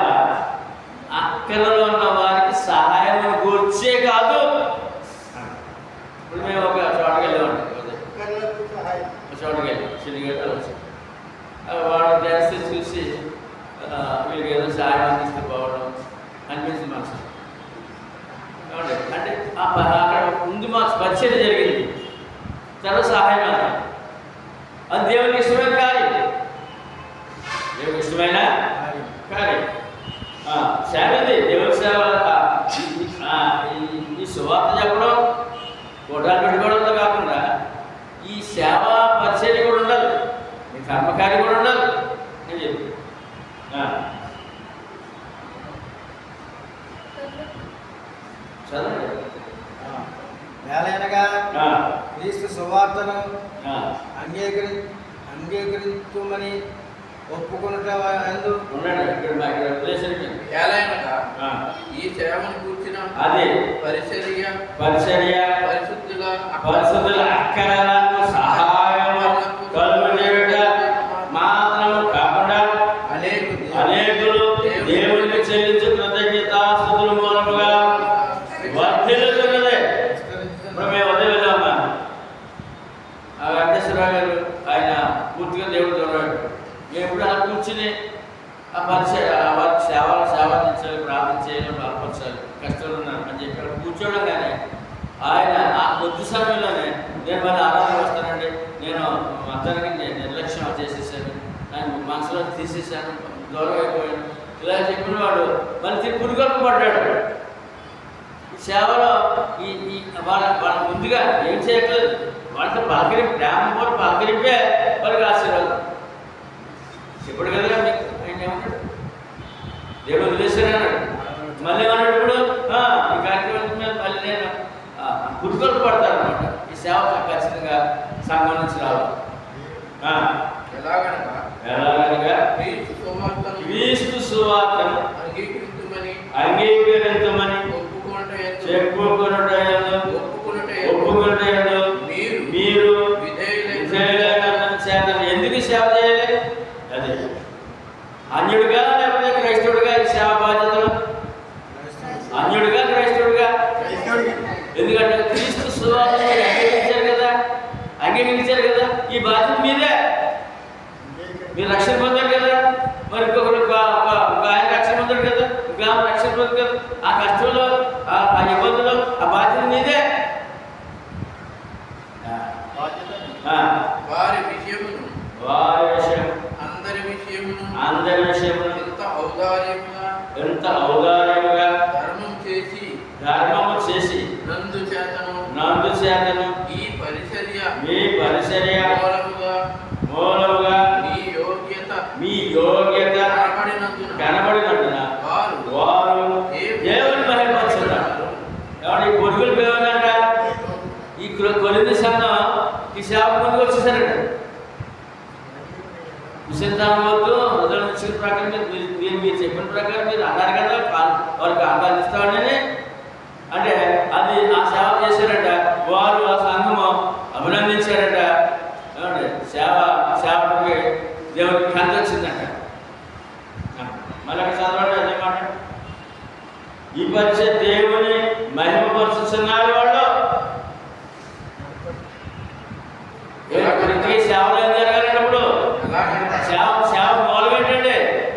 అక్కరలో ఉన్న వారికి సహాయం కూర్చే కాదు. ఇప్పుడు మేము ఒక చోటకి వెళ్ళామండి, వాడు చేస్తే చూసి వీళ్ళకి ఏదో సహాయం అందిస్తే బాగుండడం అనిపించింది మనసు. అంటే అక్కడ ముందు మా పరిచయం జరిగింది, తర్వాత సహాయం అన్న. అది దేవునికి ఇష్టమైన కార్యం, దేవునికి ఇష్టమైన కార్యం. సేవది దేవుని సేవ. ఈ సువార్త చెప్పడం, కోటాలు పెట్టుకోవడంతో కాకుండా ఈ సేవ పరిచర్య కూడా ఉండాలి, మీ కర్మకార్యం కూడా ఉండాలి. నేను చెప్పి చదవండి. వేలైనగా క్రీస్తు సువార్తను అంగీకరించుమని ఒప్పుకున్నట ఉండండి. ఇక్కడ ఉద్దేశానికి ఈ సేవను కూర్చిన అదే పరిచర్య పరిశుద్ధుల అక్కరలకు సహాయము కలుగజేయుట మాత్రము కాకుండా అనేకులు దేవునికి చెల్లించు కృతజ్ఞతాస్తుతుల మూలముగా వర్ధిల్లుతున్నదే. ఇప్పుడు మేము వదిలేదమ్మా, ఆ వెంకటేశ్వరరావు గారు ఆయన పూర్తిగా దేవుడు చూడాడు. మేము ఎప్పుడు అలా కూర్చుని ఆ పరిచయ వారి సేవనించాలి, ప్రార్థన చేయాలి, బలపరచాలి, కష్టాలు ఉన్నారు అని చెప్పి అక్కడ కూర్చోవడం. కానీ ఆయన ఆ కొద్ది సమయంలోనే నేను మళ్ళీ ఆరాధన వస్తానండి, నేను అందరికీ నిర్లక్ష్యం చేసేసాను, ఆయన మనసులో తీసేసాను, దూరం అయిపోయాను, ఇలా చెప్పిన వాడు మళ్ళీ తిరిగి పురుగొల్ప పడ్డాడు. ఈ సేవలో ఈ వాళ్ళ ముందుగా ఏం చేయట్లేదు, వాళ్ళతో పలకరింపు, ప్రేమ కూడా పలకరింపే వాళ్ళకి ఆశీర్వాదం. ఇప్పుడు కదా మీకు ఆయన ఏమన్నాడు, దేవుడు వదిలేసానన్నాడు. మళ్ళీ ఏమన్నాడు, ఇప్పుడు ఈ కార్యక్రమం మీద మళ్ళీ నేను గుర్తులు పడతాను అనమాట. ఈ సేవ ఖచ్చితంగా సంఘం నుంచి రావాలి. ఎలాగనగా క్రీస్తు సువార్తను అంగీకరించమని ఒప్పుకున్నట్టు మీరు విధేయులైన చేత ఎందుకు సేవ చేయాలి? అదే అన్యుడిగా లేకపోతే క్రైస్తవుడిగా ఈ సేవ బాధ్యతలు? అన్యుడిగా క్రైస్తవుడిగా? ఎందుకంటే క్రీస్తు సువార్తను అంగీకరించారు కదా, ఈ బాధ్యత మీదే. మీరు రక్షణ పొందారు కదా, మరి ఇంకొకరు ఆయన రక్షణ పొందాడు కదా, ఇంకా రక్షణ పొందారు కదా. ఆ కష్టంలో, ఆ ఇబ్బందులు, ఆ బాధ్యత మీదే. వారి విషయమును అందరి విషయమును ఎంత ఔదార్యముగా ధర్మము చేసి నందు చేతను మీ పరిచర్య మూలముగా మీ యోగ్యత కనబడినందున వారు దేవుని మహిమపరుచున్నారు. కాబట్టి ఈ పొరుగులు పేరున్నాక ఈ కొరింథీ సంఘం ఈ సేవ ముందుకు వచ్చేసారంట. విశంతామవద్దు మొదలు ఇచ్చిన ప్రకారం మీరు చెప్పిన ప్రకారం మీరు అన్నారు కదా, వారికి ఆపాదిస్తామని అంటే అది ఆ సేవ చేశారట. వారు ఆ సంఘము అభినందించారట. సేవకి దేవుడికి ఖ్యాతి వచ్చిందంట. మళ్ళీ చదవండి అదే మాట. ఈ పరిచయ దేవుని మహిమపరుచుతున్నారు వాళ్ళు. సేవలు ఏం జరగాలన్నప్పుడు సేవ మూలం ఏంటంటే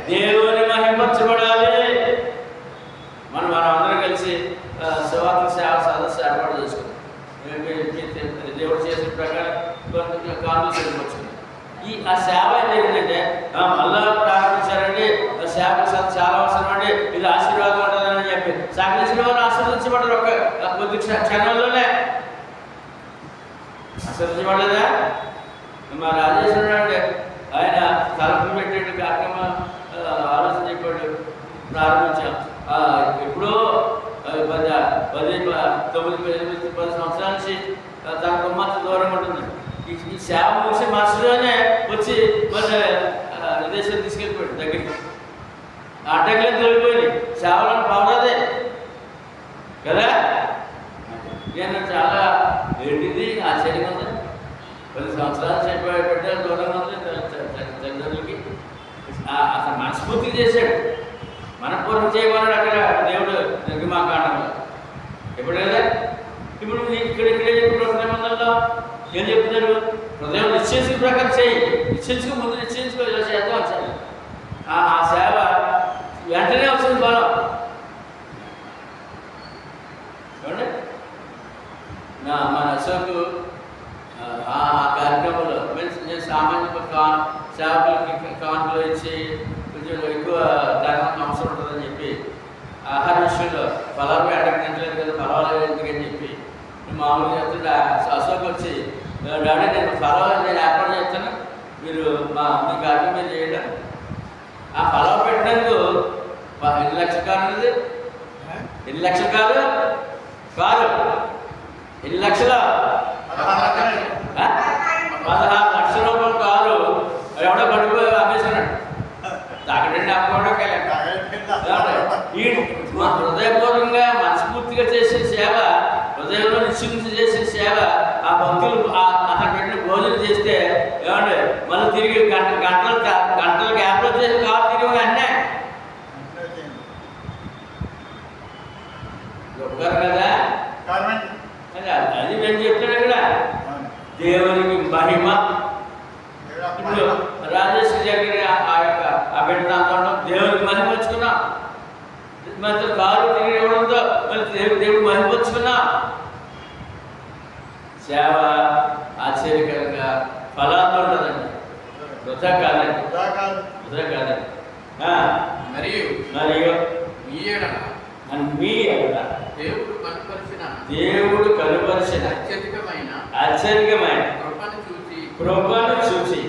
దేవుని మహిమపరచబడాలి. మనం అందరం కలిసి సువార్త సేవ సదస్సు ఏర్పాటు చేసుకున్నాం. దేవుడు చేసిన ప్రకారం కానుకలు చెల్లించుకున్నాం. ఆ సేవ ఏంటంటే మళ్ళా ప్రారంభించారండి, సేవ చాలా అవసరం అండి, ఇది ఆశీర్వాదం ఉంటుందని చెప్పి సహకరించిన వారు ఆశీర్వదించబడ్డారు. ఒక కొద్ది క్షణంలోనే ఆశీర్వదించబడలేదా? మా రాజేశ్వరుడు అంటే ఆయన తలుపులు పెట్టేట్టు కార్యక్రమం ఆలోచన చెప్పాడు, ప్రారంభించాం. ఎప్పుడో 10 సంవత్సరాల నుంచి తన కుమార్తె దూరం ఉంటుంది. ఈ సేవ ముగిసి మరుసటిలోనే వచ్చి మరి విదేశం తీసుకెళ్ళిపోయాడు దగ్గరికి. అడ్డంగా తొలిపోయింది సేవలను పవరదే కదా. నేను చాలా ఏంటిది ఆశ్చర్యంగా ఉంది. 10 సంవత్సరాలు పెట్టారు దూరంగా ఉంది తల్లిదండ్రులకి. అతను మనస్ఫూర్తిగా చేశాడు, మనపూర్వం చేయమన్నాడు అక్కడ దేవుడు నిర్గమాకాండంలో. ఎప్పుడు కదా ఇప్పుడు ఇక్కడే హృదయమందల్లో ఏం చెప్తున్నారు? హృదయం నిశ్చయించుకు ప్రకారం చేయి, నిశ్చయించుకు ముందు నిశ్చయించుకో ఇలా చేద్దాం వచ్చాను. ఆ సేవ వెంటనే వచ్చింది బలం. చూడండి మన అశోక్ ఆ కార్యక్రమంలో నేను సామాన్య సేవకులకి కాన్పులో ఇచ్చి కొంచెం ఎక్కువ ధనం అవసరం ఉంటుందని చెప్పి ఆహార విషయంలో ఫలాలు అడగట్లేదు కదా, ఫలాలు ఎందుకని చెప్పి మామూలుగా చెప్తుంటే అశోక్ వచ్చి డాడీ నేను ఫలాలు నేను ఏర్పాటు చేస్తాను, మీరు మీ కార్యం మీరు చేయడం. ఆ ఫలాలు పెట్టడానికి 8 లక్షల కారు అనేది 8 లక్షల కారు 8 లక్షల 16 లక్షల రూపాయల కారు ఎవడో పడిపోయి అమ్మేస్తున్నాడు. తాకడండి అమ్ముకోవడం మా హృదయపూర్వకంగా మనస్ఫూర్తిగా చేసే సేవ, హృదయంలో నిశ్చించి చేసే సేవ, ఆ భక్తులు అతను పెట్టిన భోజనం చేస్తే ఏమండి మళ్ళీ తిరిగి గంటలు గ్యాప్లో చేసి కారు తిరిగి అన్నే ఒక్కరు కదా. అది నేను చెప్తాను ఇక్కడ దేవునికి మహిమ. ఇప్పుడు రాజేష్ దగ్గర ఆ యొక్క అభివృద్ధి దేవునికి మహిమర్చుకున్నాం, మరి కారు తిరిగి ఇవ్వడంతో మళ్ళీ దేవుడు మహిమర్చుకున్నాం. సేవ ఆశ్చర్యకరంగా ఫలాలతో ఉంటుందండి, వృధా కాదండి, వృధా కాదండి. మరియు మీ దేవుడు కనుపరిచిన అత్యధికమైన కృపను చూసి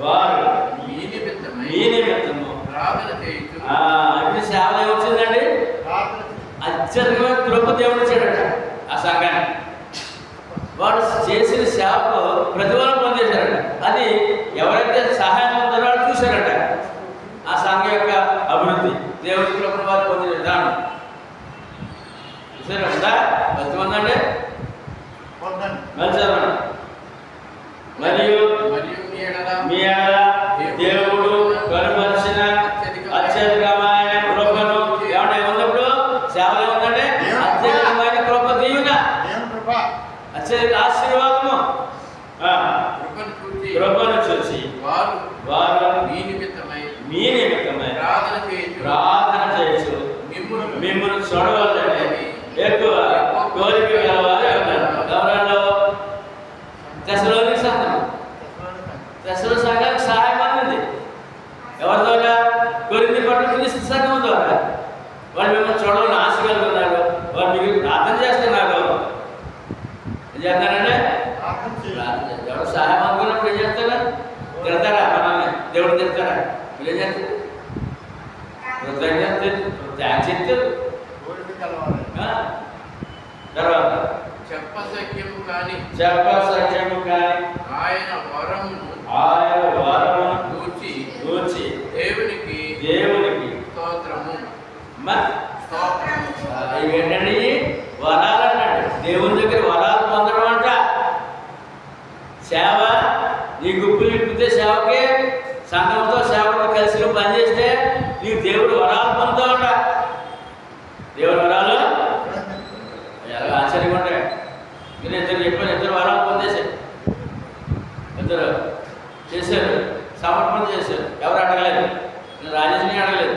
వారు మీ నిమిత్తము అన్ని సేవలు ఏమొచ్చిందండి? అత్యధికమైన కృప దేవుడు ఇచ్చాడట ఆ సంఘానికి. వాడు చేసిన సేవకు ప్రతిఫలం పొందేశారట. అది ఎవరైతే సహాయం పొందారో వాళ్ళు చూశారట. ఆ సంఘం యొక్క అభివృద్ధి దేవుడి కృపను వారు పొందిన విధానం చూసారా? ఉందా? ఎంతమందండి? మంచిదన్న. మరియు మీ దేవుడు కనుపరిచిన అత్యధికమైన కృపను ఏమన్నా ఉన్నప్పుడు సేవలు ఏముందండి? అత్యధికమైన కృప దీవున అత్యధిక ఆశీర్వాదము కృపను చూసి వారు మీ నిమిత్తమై ప్రార్థన చేయొచ్చు. మిమ్మల్ని చూడవాలని ఎక్కువ కోరిక కలవాలి అన్నారు. గౌరవంలో దశలోని సంఘం, దశలో సంఘానికి సహాయం అందింది ఎవరి ద్వారా? కొరింథీ పట్ల క్రీస్తు సంఘం ద్వారా. వాళ్ళు మిమ్మల్ని చూడాలని ఆశ కలుగుతున్నారు, వాళ్ళు మీకు ప్రార్థన చేస్తున్నారు. ఏం చేస్తారంటే ఎవరు సహాయం అనుకున్నప్పుడు ఏం చేస్తారా? తిడతారా? మనల్ని దేవుడు తిడతారా? మీరు ఏం చేస్తారు? చెప్తారు. తర్వాత చెప్పసఖ్యము కాని ఆయన వరమును గూర్చి దేవునికి స్తోత్రము. ఏంటండి? వరాలు అన్నాడు. దేవుని దగ్గర వరాలు పొందడం అంట. సేవ నీ గుప్పులు ఇప్పితే సేవకి సంఘంతో సేవతో కలిసి నువ్వు పనిచేస్తే నీకు దేవుడు వరాలు పొందుతావంట. దేవుడు వరాలు ఎలా ఆశ్చర్యంగా ఉంటాయి. మీరు ఇద్దరు చెప్పారు, ఇద్దరు వరాలు పొందేశారు, ఇద్దరు చేశారు, సమర్పణ చేశారు. ఎవరు అడగలేదు, నేను రాజేష్ని అడగలేదు,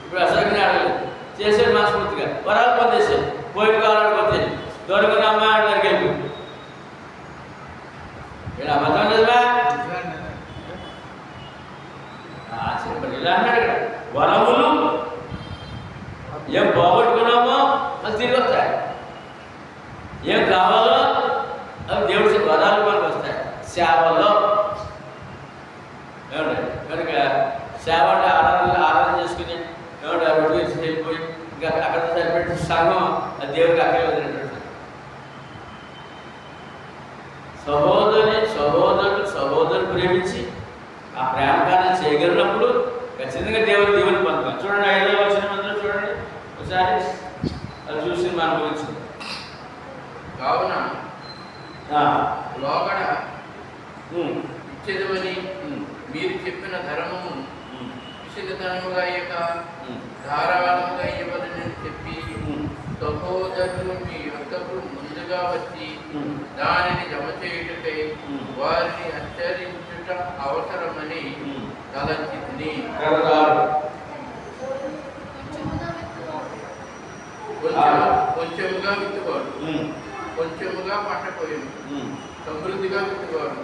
ఇప్పుడు అశోక్ని అడగలేదు. చేశారు మనస్ఫూర్తిగా, వరాలు పొందేశారు. పోయి కావాలని పోతే దొరికిన అమ్మాయి దగ్గరికి వెళ్ళి ఇలా అబద్ధం లేదురా ఆశ్చర్యపడి ఇలా అన్నాడు ఇక్కడ. వరములు ఏం పోగొట్టుకున్నామో అది తిరిగి వస్తాయి, ఏం కావాలో అవి దేవుడి వరాలు మనకు వస్తాయి సేవలో. ఏమండి కనుక సేవ అంటే ఆరాధన చేసుకుని ఏమంటే ఆ రొడ్డు వేసి వెళ్ళిపోయి ఇంకా అక్కడ సరిపెట్టి సంఘం అది దేవుడికి అక్కడే వదిలినట్టు. సహోదరి ప్రేమించి ఆ ప్రేమ కార్యం చేయగలిగినప్పుడు ఖచ్చితంగా దేవుని దీవెని పొందుతాం. చూడండి 5వ వచనం అందులో చూడండి ఒకసారి, అది చూసి మనం గురించి. కావున లోగడ ఇచ్చేదమని మీరు చెప్పిన ధర్మము విశిదతనముగా ఇక ధారాళముగా ఇవ్వదని చెప్పి సహోదరులు మీ యొక్కకు ముందుగా వచ్చి దానిని జమ చేయుటకై వారిని హెచ్చరించుట అవసరమని తలంచింది. కొంచెముగా విత్తువాడు కొంచెముగా పంట పోయాడు, సమృద్ధిగా విత్తువాడు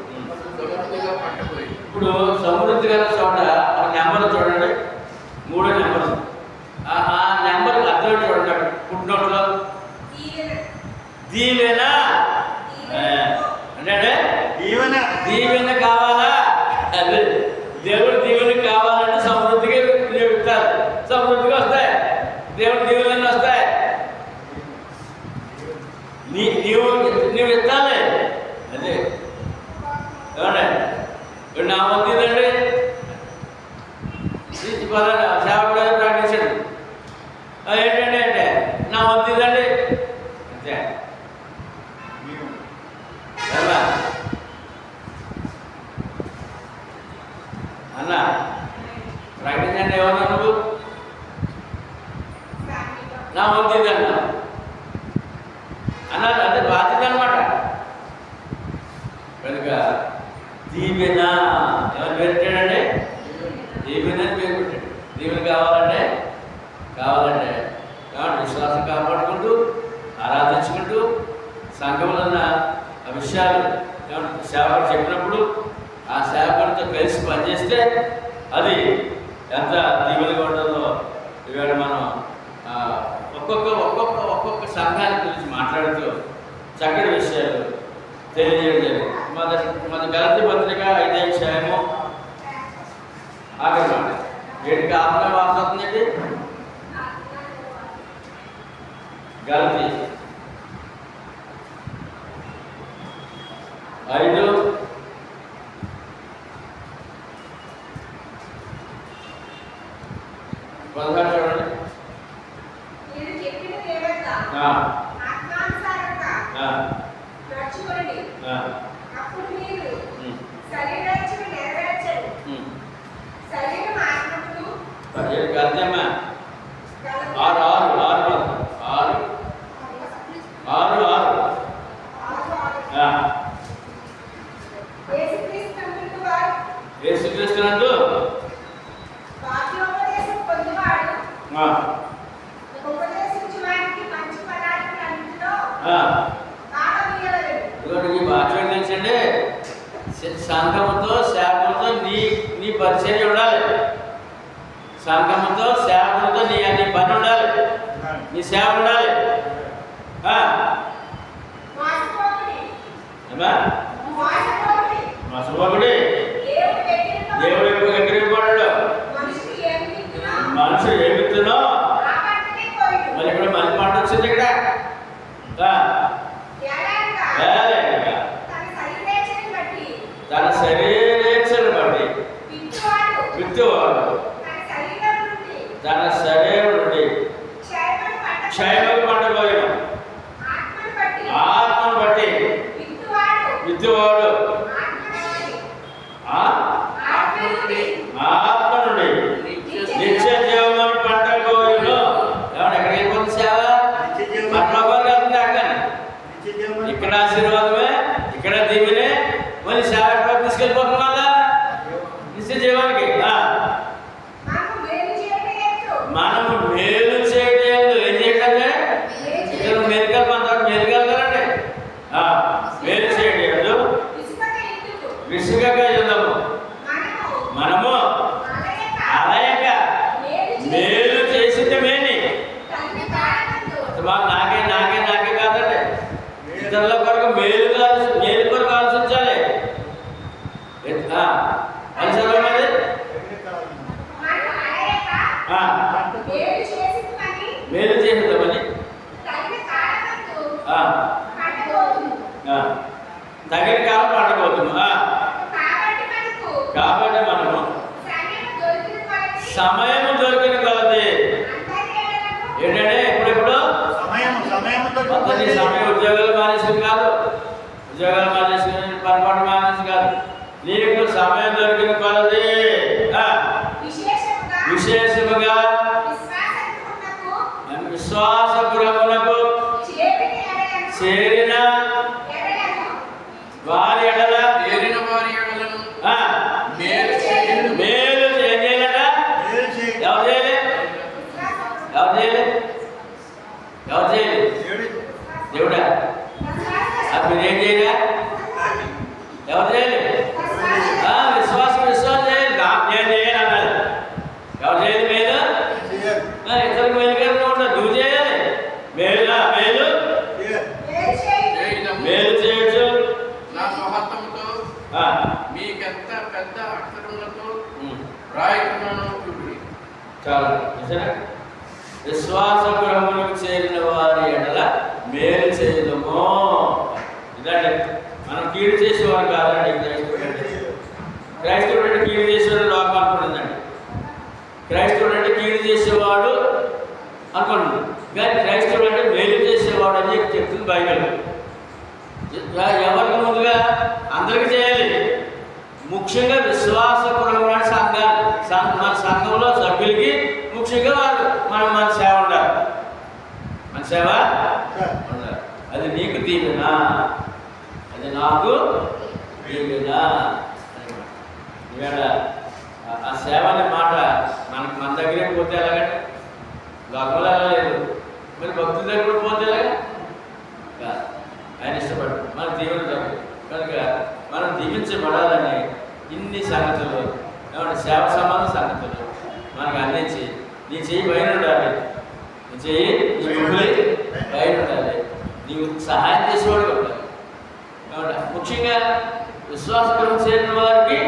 సమృద్ధిగా పంట పోయాడు. ఇప్పుడు సమృద్ధి గల చోట ఒక నెంబర్ చూడండి, 3వ నెంబర్. ఆ నెంబర్ అర్థం చూడండి, పుట్టినోట్లో దీవెన అంటే దీవెన కావాలా, అదే దేవుడి దీవెన కావాలంటే సమృద్ధిగా విత్తాలి, సమృద్ధిగా వస్తాయి, దేవుడి దీవెన వస్తాయి. నీవు విత్తాలి. అదే ఏమండి, ఇప్పుడు నా వంతుందండి సేవకుడు ప్రకటించాడు, ఏంటంటే అంటే నా వంతుందండి అంతే. అన్న ప్రకటించండి, ఏమన్నా నువ్వు నా వంతుందన్నా అన్నారు, అదే బాధ్యత అనమాట. కనుక దీవెన ఎవరు పేరు పెట్టాడంటే దీవెన అని పేరు పెట్టాడు. దీవెన కావాలంటే కాబట్టి విశ్వాసం కాపాడుకుంటూ ఆరాధించుకుంటూ సంఘంలో ఉన్న ఆ విషయాలు సేవకుడు చెప్పినప్పుడు ఆ సేవకుడితో కలిసి పనిచేస్తే అది ఎంత దీవెనగా ఉంటుందో ఇవాళ మనం ఒక్కొక్క సంఘాన్ని గురించి మాట్లాడుతూ చక్కటి విషయాలు తెలియజేయడం జరిగింది. మన గలతీ పత్రిక 5వ అధ్యాయము ఆఖరి మాట. ఏంటి ఆత్మ వార్త అవుతుందండి? గలతీ 5:16 చూడండి. గద్యమ్మా 6:6 యేసుక్రీస్తునందు ఈ వాక్యం ఏంటంటే సంఘముతో సేవకులతో నీ పరిచయం ఉండాలి. సంఘముతో సేవకులతో నీ పని ఉండాలి, నీ సేవ ఉండాలి. మసపోకుడి దేవుడు ఎక్కువ ఎగిరిపోయాడు. మనుషులు ఏమిస్తున్నావు మరి ఇక్కడ మంచి మాట వచ్చింది. ఇక్కడ తన శరీరేచ్ఛను బట్టి విత్తువాడు తన శరీరం నుండి క్షయములు పండబోయిన ఆత్మను బట్టి విత్తువాడు ఆత్మ నుండి నిత్య జీవమును పండబోయిన. ఎక్కడికి వెళ్ళిపోతుంది సేవ? పట్ల అక్కడ ఇక్కడ ఆశీర్వాదమే, ఇక్కడ దీవెనే, మళ్ళీ సేవ తీసుకెళ్ళిపోతుంది వల్ల నిత్య జీవానికి. మనము మేలు చేయడం ఏం చేయటంటే ఇక్కడ మెరుగలు పంతాడు మెరుగలరండి. మేలు చేయడం విసుగగా యుద్ధము. మనము అలాయక మేలు చేసింది మేని నాకే నాకే నాకే కాదండి, ఇతరుల కొరకు మేలు కొరకు ఆలోచించాలి. అనుసరమది మేలు చేసేద్దామని తగిన కాలం పండబోతుంది. సమయం దొరికిన కొలది ఏంటంటే ఎప్పుడెప్పుడు నీ సమయం ఉద్యోగాలు మానేసుకుని కాదు, ఉద్యోగాలు మానేసుకుని పరపాటు మానేసి కాదు, నీకు సమయం దొరికిన కొలది విశేషముగా విశ్వాసపురమునకు చేరిన వారి ఎడల మేలు చేయాలట. ఎవరు చేయాలి? ఎవరు చేయాలి? ఎవరు చేయాలి? దేవుడా. అది మీరేం చేయరా? ఎవరు చేయాలి? విశ్వాసం చేయాలి. నేను చేయాలి అన్నారు. ఎవరు చేయాలి? మేలు ఇతరులకు మేలు కనుక ఉండదు, నువ్వు చేయాలి మేలు. మేలు చేయొచ్చు. నా స్వహస్తముతో మీకెంత పెద్ద అక్షరములతో చాలా విశ్వాసగృహములకు చేరిన వారి ఎడల మేలు చేయదము. ఇదండి మనం కీడు చేసేవారు కాదండి. క్రైస్తవుడు అంటే కీడు చేసేవాడు లోకం అనుకుంటుందండి. క్రైస్తవుడు అంటే కీడు చేసేవాడు అనుకుంటుంది, కానీ క్రైస్తవుడు అంటే మేలు చేసేవాడు అని చెప్తుంది బైబిల్. ఎవరికి ముందుగా అందరికీ చేయాలి, ముఖ్యంగా విశ్వాసపూర్వకమైన సంఘాలు మన సంఘంలో సభ్యులకి ముఖ్యంగా మన సేవ ఉండాలి. మన సేవ ఉండాలి. అది నీకు దీవెనా, అది నాకు దీవెనా. ఇవాళ ఆ సేవ అనే మాట మన దగ్గరే పోతే ఎలాగంటే లోకంలో ఎలా లేదు, మరి భక్తుల దగ్గర పోతే ఎలాగా? ఆయన ఇష్టపడు మన దీవెన దగ్గర కనుక మనం దీవించబడాలని ఇన్ని సంగతులు ఏమంటే సేవ సమాన సంగతులు మనకు అందించి నీ చెయ్యి బయట ఉండాలి, నీ చెయ్యి నీ గుంపులే బయట ఉండాలి, నీవు సహాయం చేసేవాడు ఉండాలి. ఏమంటే ముఖ్యంగా విశ్వాసపరం చేరిన వారికి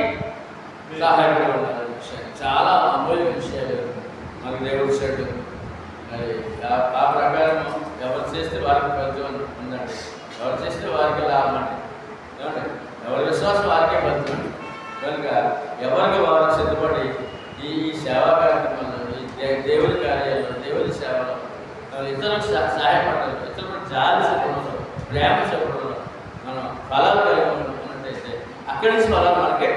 సహాయపడి ఉండాలి. చాలా అమూల్య విషయాలు మనకు దేవుడు ఇచ్చాడు. మరి ఆ ప్రకారం ఎవరు చేస్తే వారికి ఫలితం ఉందండి, ఎవరు చేస్తే వారికి లాభం అండి. ఏమంటే ఎవరి విశ్వాసం వారికే ఫలితం. కనుక ఎవరికి వారు సిద్ధపడి ఈ సేవా కార్యక్రమంలో, ఈ దేవుని కార్యాల్లో, దేవుని సేవలో ఇతరులకు సహాయపడాలి, ఇతరులకు జాలి చెప్పడంలో, ప్రేమ చెప్పడంలో మనం ఫలాలు కలిగి ఉన్నట్టయితే అక్కడి నుంచి ఫలాలు మనకే